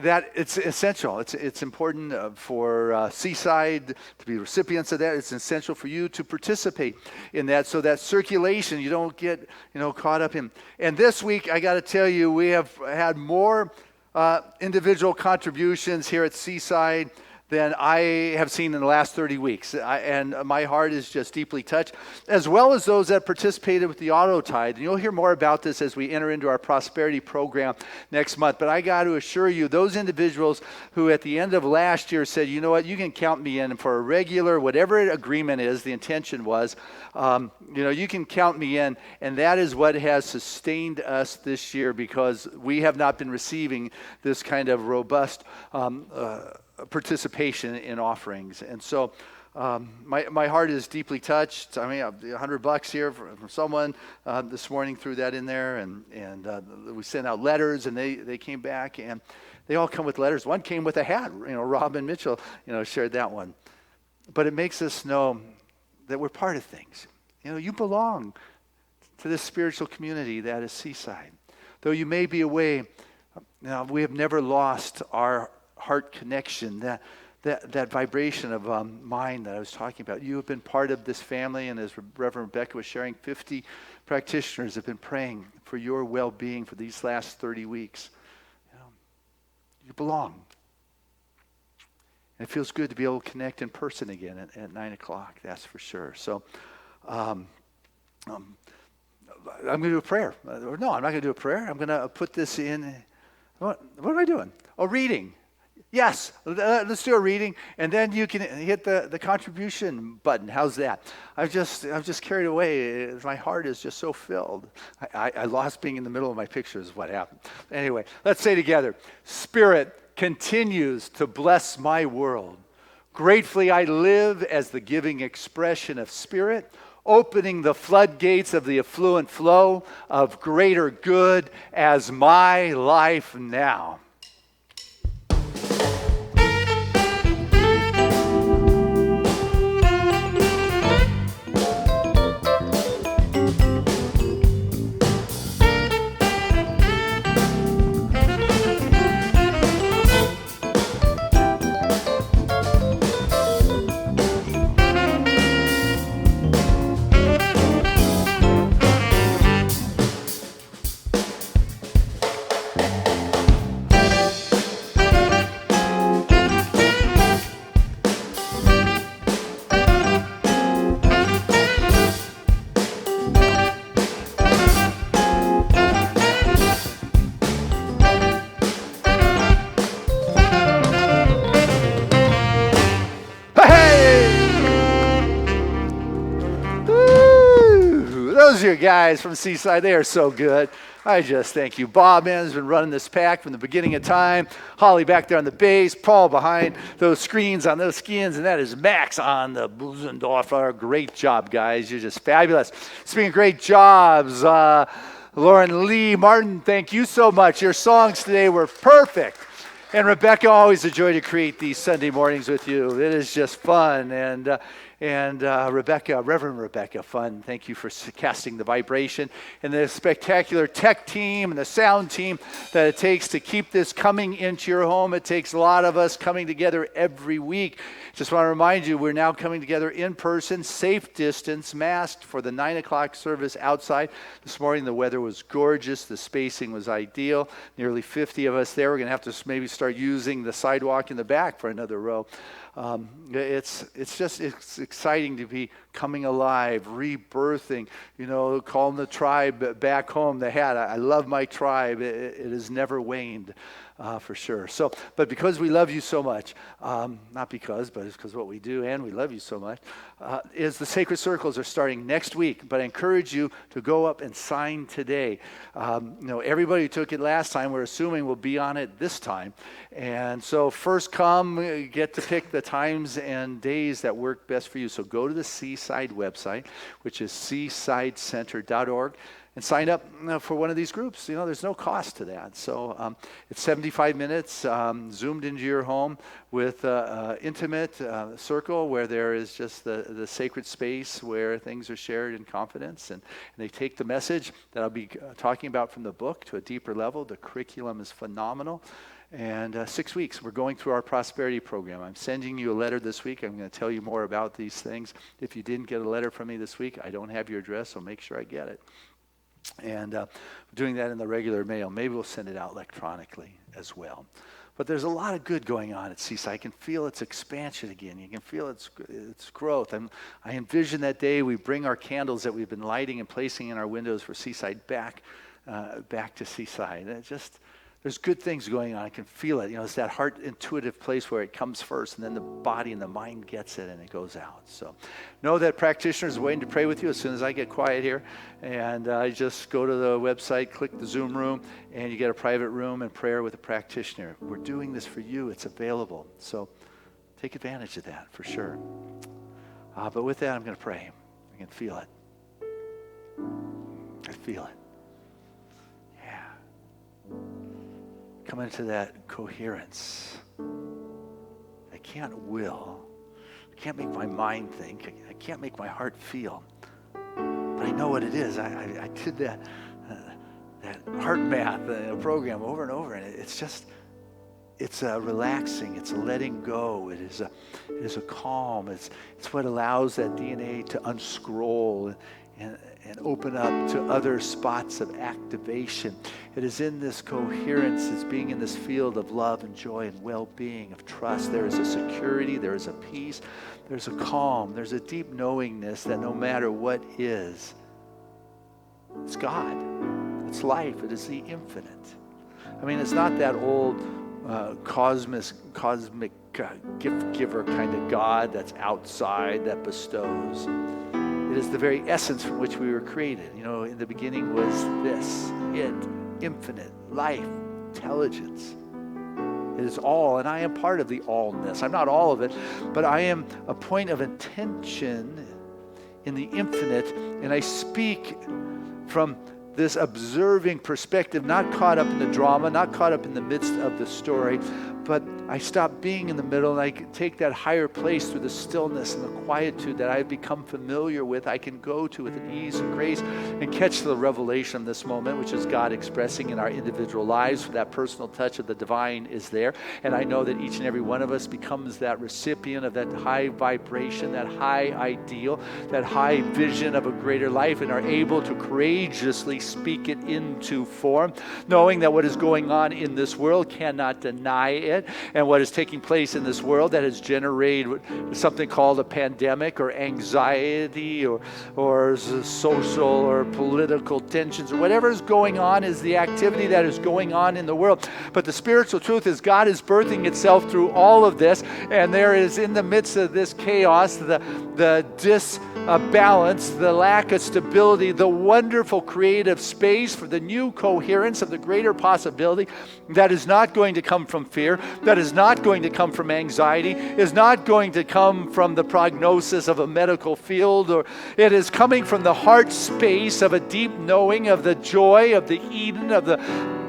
That it's essential. It's important for Seaside to be recipients of that. It's essential for you to participate in that, so that circulation, you don't get caught up in. And this week, I got to tell you, we have had more individual contributions here at Seaside than I have seen in the last 30 weeks. And my heart is just deeply touched, as well as those that participated with the auto tithe. And you'll hear more about this as we enter into our prosperity program next month. But I got to assure you, those individuals who at the end of last year said, you know what, you can count me in for a regular, whatever agreement is, the intention was, you can count me in. And that is what has sustained us this year, because we have not been receiving this kind of robust participation in offerings. And so my heart is deeply touched. I mean, $100 here from someone this morning threw that in there, and we sent out letters, and they came back, and they all come with letters. One came with a hat. Robin Mitchell shared that one. But it makes us know that we're part of things. You belong to this spiritual community that is Seaside. Though you may be away, we have never lost our heart connection, that vibration of mind that I was talking about. You have been part of this family, and as Reverend Rebecca was sharing, 50 practitioners have been praying for your well-being for these last 30 weeks. You belong. And it feels good to be able to connect in person again at 9 o'clock, that's for sure. So I'm going to do a prayer. No, I'm not going to do a prayer. I'm going to put this in. What am I doing? Oh, reading. Yes, let's do a reading, and then you can hit the contribution button. How's that? I'm just carried away. My heart is just so filled. I lost being in the middle of my pictures. What happened? Anyway, let's say together, Spirit continues to bless my world. Gratefully I live as the giving expression of Spirit, opening the floodgates of the affluent flow of greater good as my life now. Those are your guys from Seaside. They are so good. I just thank you. Bob, man, has been running this pack from the beginning of time. Holly back there on the bass. Paul behind those screens on those skins. And that is Max on the Busendorfer. Great job, guys. You're just fabulous. Speaking of great jobs, Lauren Lee, Martin, thank you so much. Your songs today were perfect. And Rebecca, always a joy to create these Sunday mornings with you. It is just fun. And And Reverend Rebecca Fun, thank you for casting the vibration, and the spectacular tech team and the sound team that it takes to keep this coming into your home. It takes a lot of us coming together every week. Just want to remind you, we're now coming together in person, safe distance, masked for the 9 o'clock service outside. This morning the weather was gorgeous. The spacing was ideal. Nearly 50 of us there. We're going to have to maybe start using the sidewalk in the back for another row. It's exciting to be coming alive, rebirthing, calling the tribe back home. The hat, I love my tribe. It has never waned, for sure. So, but because we love you so much, not because, but it's because what we do, and we love you so much, is the Sacred Circles are starting next week. But I encourage you to go up and sign today. Everybody who took it last time, we're assuming will be on it this time. And so first come, get to pick the times and days that work best for you. So go to the Seaside website, which is seasidecenter.org, and sign up for one of these groups. There's no cost to that. So it's 75 minutes zoomed into your home with an intimate circle where there is just the sacred space where things are shared in confidence. And they take the message that I'll be talking about from the book to a deeper level. The curriculum is phenomenal. And 6 weeks, we're going through our prosperity program. I'm sending you a letter this week. I'm going to tell you more about these things. If you didn't get a letter from me this week, I don't have your address, so make sure I get it. And doing that in the regular mail. Maybe we'll send it out electronically as well. But there's a lot of good going on at Seaside. I can feel its expansion again. You can feel its growth. I envision that day we bring our candles that we've been lighting and placing in our windows for Seaside back to Seaside. And there's good things going on. I can feel it. It's that heart intuitive place where it comes first, and then the body and the mind gets it, and it goes out. So know that practitioners are waiting to pray with you as soon as I get quiet here. And just go to the website, click the Zoom room, and you get a private room and prayer with a practitioner. We're doing this for you. It's available. So take advantage of that for sure. But with that, I'm going to pray. I can feel it. I feel it. Come into that coherence. I can't will. I can't make my mind think. I can't make my heart feel. But I know what it is. I did that heart math program over and over, and it's a relaxing. It's a letting go. It is a calm. It's what allows that DNA to unscroll and open up to other spots of activation. It is in this coherence, it's being in this field of love and joy and well-being, of trust. There is a security, there is a peace, there's a calm, there's a deep knowingness that no matter what is, it's God, it's life, it is the infinite. It's not that old cosmic gift giver kind of God that's outside, that bestows. It is the very essence from which we were created. In the beginning was this, infinite, life, intelligence. It is all, and I am part of the allness. I'm not all of it, but I am a point of intention in the infinite, and I speak from this observing perspective, not caught up in the drama, not caught up in the midst of the story, but I stop being in the middle and I can take that higher place through the stillness and the quietude that I've become familiar with. I can go to with an ease and grace and catch the revelation of this moment, which is God expressing in our individual lives. That personal touch of the divine is there. And I know that each and every one of us becomes that recipient of that high vibration, that high ideal, that high vision of a greater life, and are able to courageously speak it into form, knowing that what is going on in this world cannot deny it. And what is taking place in this world that has generated something called a pandemic or anxiety or social or political tensions or whatever is going on is the activity that is going on in the world. But the spiritual truth is God is birthing itself through all of this, and there is in the midst of this chaos, the disbalance, the lack of stability, the wonderful creative space for the new coherence of the greater possibility that is not going to come from fear, that is not going to come from anxiety, is not going to come from the prognosis of a medical field, or it is coming from the heart space of a deep knowing of the joy of the Eden, of the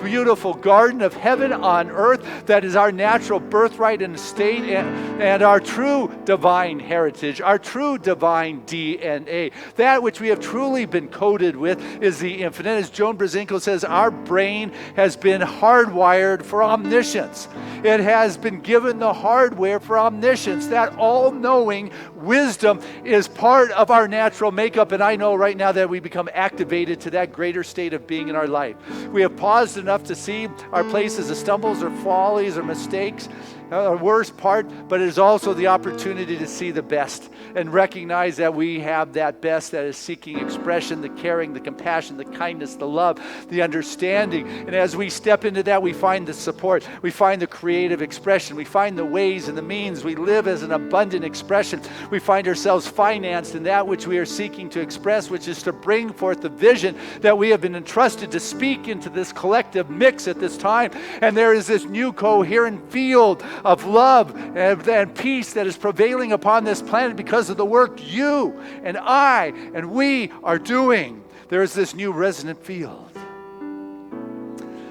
beautiful garden of heaven on earth that is our natural birthright and estate and our true divine heritage, our true divine DNA. That which we have truly been coded with is the infinite. As Joan Brzezinkel says, our brain has been hardwired for omniscience. It has been given the hardware for omniscience. That all-knowing wisdom is part of our natural makeup, and I know right now that we become activated to that greater state of being in our life. We have paused enough to see our places as stumbles or follies or mistakes, our worst part, but it is also the opportunity to see the best and recognize that we have that best that is seeking expression, the caring, the compassion, the kindness, the love, the understanding. And as we step into that, we find the support, we find the creative expression, we find the ways and the means. We live as an abundant expression. We find ourselves financed in that which we are seeking to express, which is to bring forth the vision that we have been entrusted to speak into this collective mix at this time. And there is this new coherent field of love and peace that is prevailing upon this planet because of the work you and I and we are doing. There is this new resonant field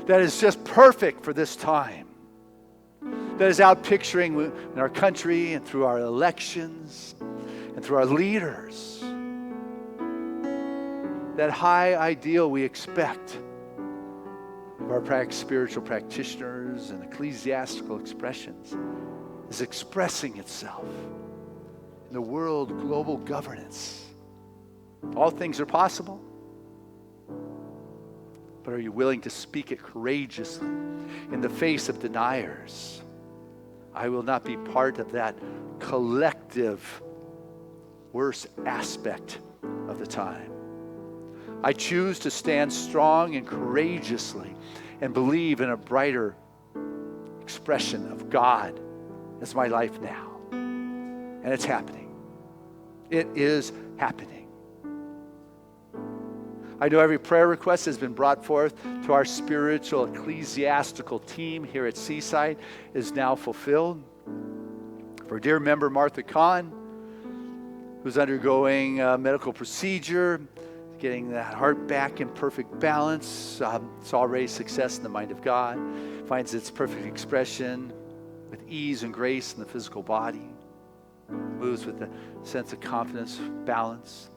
that is just perfect for this time, that is out picturing in our country and through our elections and through our leaders, that high ideal we expect of our spiritual practitioners and ecclesiastical expressions is expressing itself in the world global governance. All things are possible, but are you willing to speak it courageously in the face of deniers? I will not be part of that collective worst aspect of the time. I choose to stand strong and courageously and believe in a brighter expression of God as my life now. And it's happening. It is happening. I know every prayer request has been brought forth to our spiritual ecclesiastical team here at Seaside is now fulfilled. For dear member Martha Kahn, who's undergoing a medical procedure, getting that heart back in perfect balance. It's already success in the mind of God. Finds its perfect expression with ease and grace in the physical body. Moves with a sense of confidence, balance.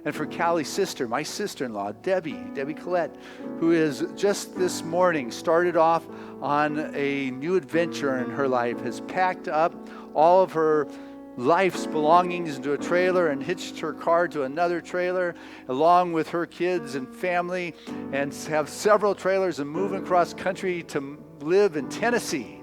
And for Callie's sister, my sister-in-law, Debbie Collette, who is just this morning started off on a new adventure in her life, has packed up all of her life's belongings into a trailer and hitched her car to another trailer along with her kids and family, and have several trailers and moving across country to live in Tennessee.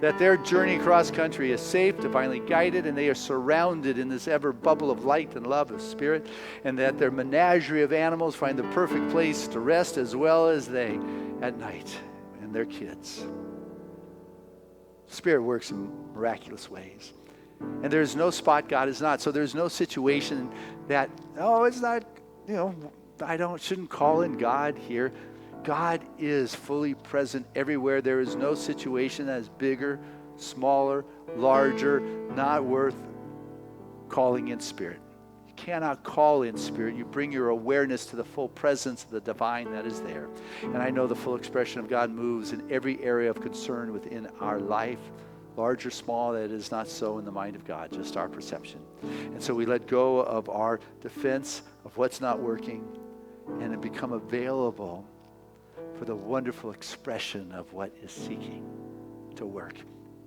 That their journey across country is safe, divinely guided, and they are surrounded in this ever bubble of light and love of spirit, and that their menagerie of animals find the perfect place to rest as well as they at night and their kids. Spirit works in miraculous ways. And there's no spot God is not. So there's no situation that, it's not, shouldn't call in God here. God is fully present everywhere. There is no situation that is bigger, smaller, larger, not worth calling in spirit. You cannot call in spirit. You bring your awareness to the full presence of the divine that is there. And I know the full expression of God moves in every area of concern within our life. Large or small, that is not so in the mind of God, just our perception. And so we let go of our defense of what's not working and it become available for the wonderful expression of what is seeking to work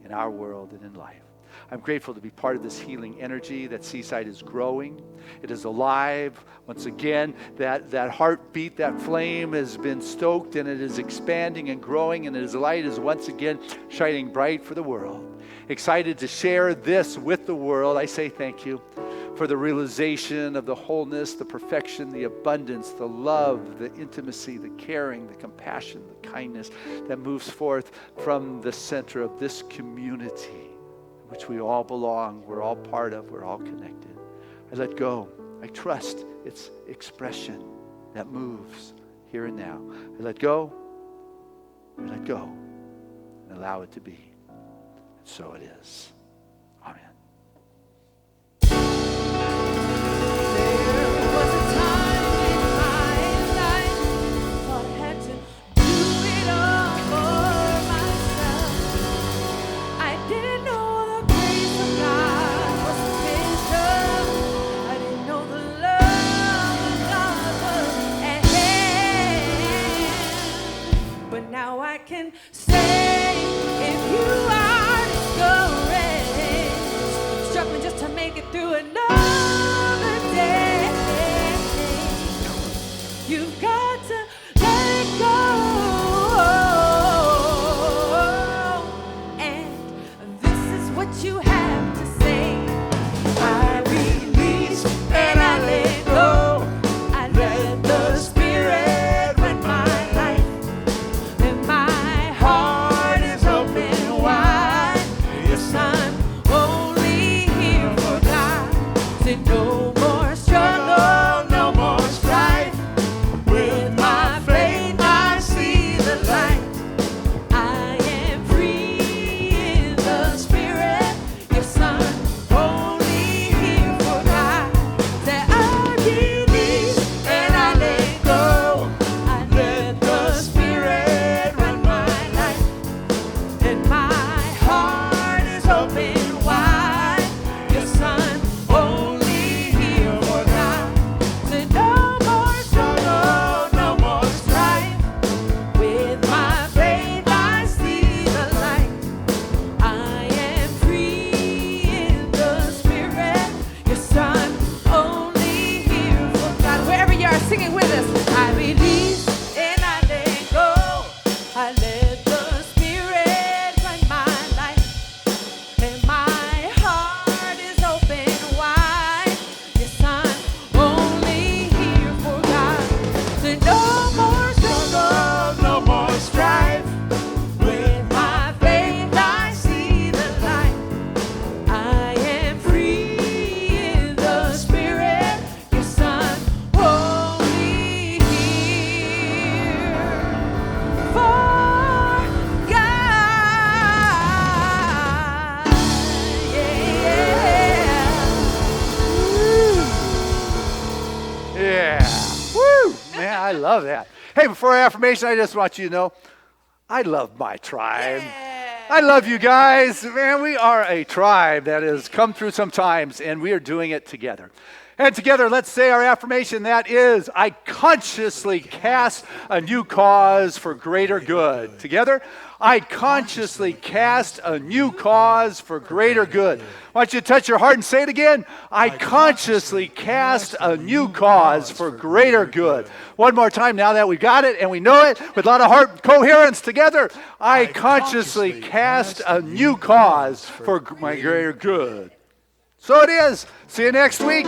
in our world and in life. I'm grateful to be part of this healing energy that Seaside is growing. It is alive. Once again, that heartbeat, that flame has been stoked and it is expanding and growing, and its light is once again shining bright for the world. Excited to share this with the world. I say thank you for the realization of the wholeness, the perfection, the abundance, the love, the intimacy, the caring, the compassion, the kindness that moves forth from the center of this community, which we all belong, we're all part of, we're all connected. I let go. I trust its expression that moves here and now. I let go, and allow it to be. And so it is. Amen. There was a time in my life thought I had to do can say if you are discouraged, struggling just to make it through another day, you've got to let go. And this is what you have to say. I release and I let go. I let the Spirit run my life. And my heart is open wide. Yes, I'm only here for God. Say no more struggle, no more strife. With my faith I see the light. I am free in the Spirit. Yes, I'm only here for God. Say I release and I let go. I let the Spirit run my life. And my heart is open wide. Yes, I'm only here for God. Say no more struggle, no more strife. With my faith I see the light. I am free in the Spirit. Yes, I'm only here for God. Wherever you are, sing it with us. I release and I let go. I let the Spirit run my life. And my heart is open wide. Yes, I'm only here for God. Say no more struggle, no more strife. With my faith I see the light. I am free in the Spirit. Yes, I'm only here for God. Yeah. Yeah. Woo! Man, I love that. Hey, before our affirmation, I just want you to know I love my tribe. I love you guys. Man, we are a tribe that has come through some times, and we are doing it together. And together, let's say our affirmation. That is, I consciously cast a new cause for greater good. Together, I consciously cast a new cause for greater good. I want you to touch your heart and say it again. I consciously cast a new cause for greater good. One more time now that we've got it and we know it with a lot of heart coherence together. I consciously cast a new cause for my greater good. So it is. See you next week.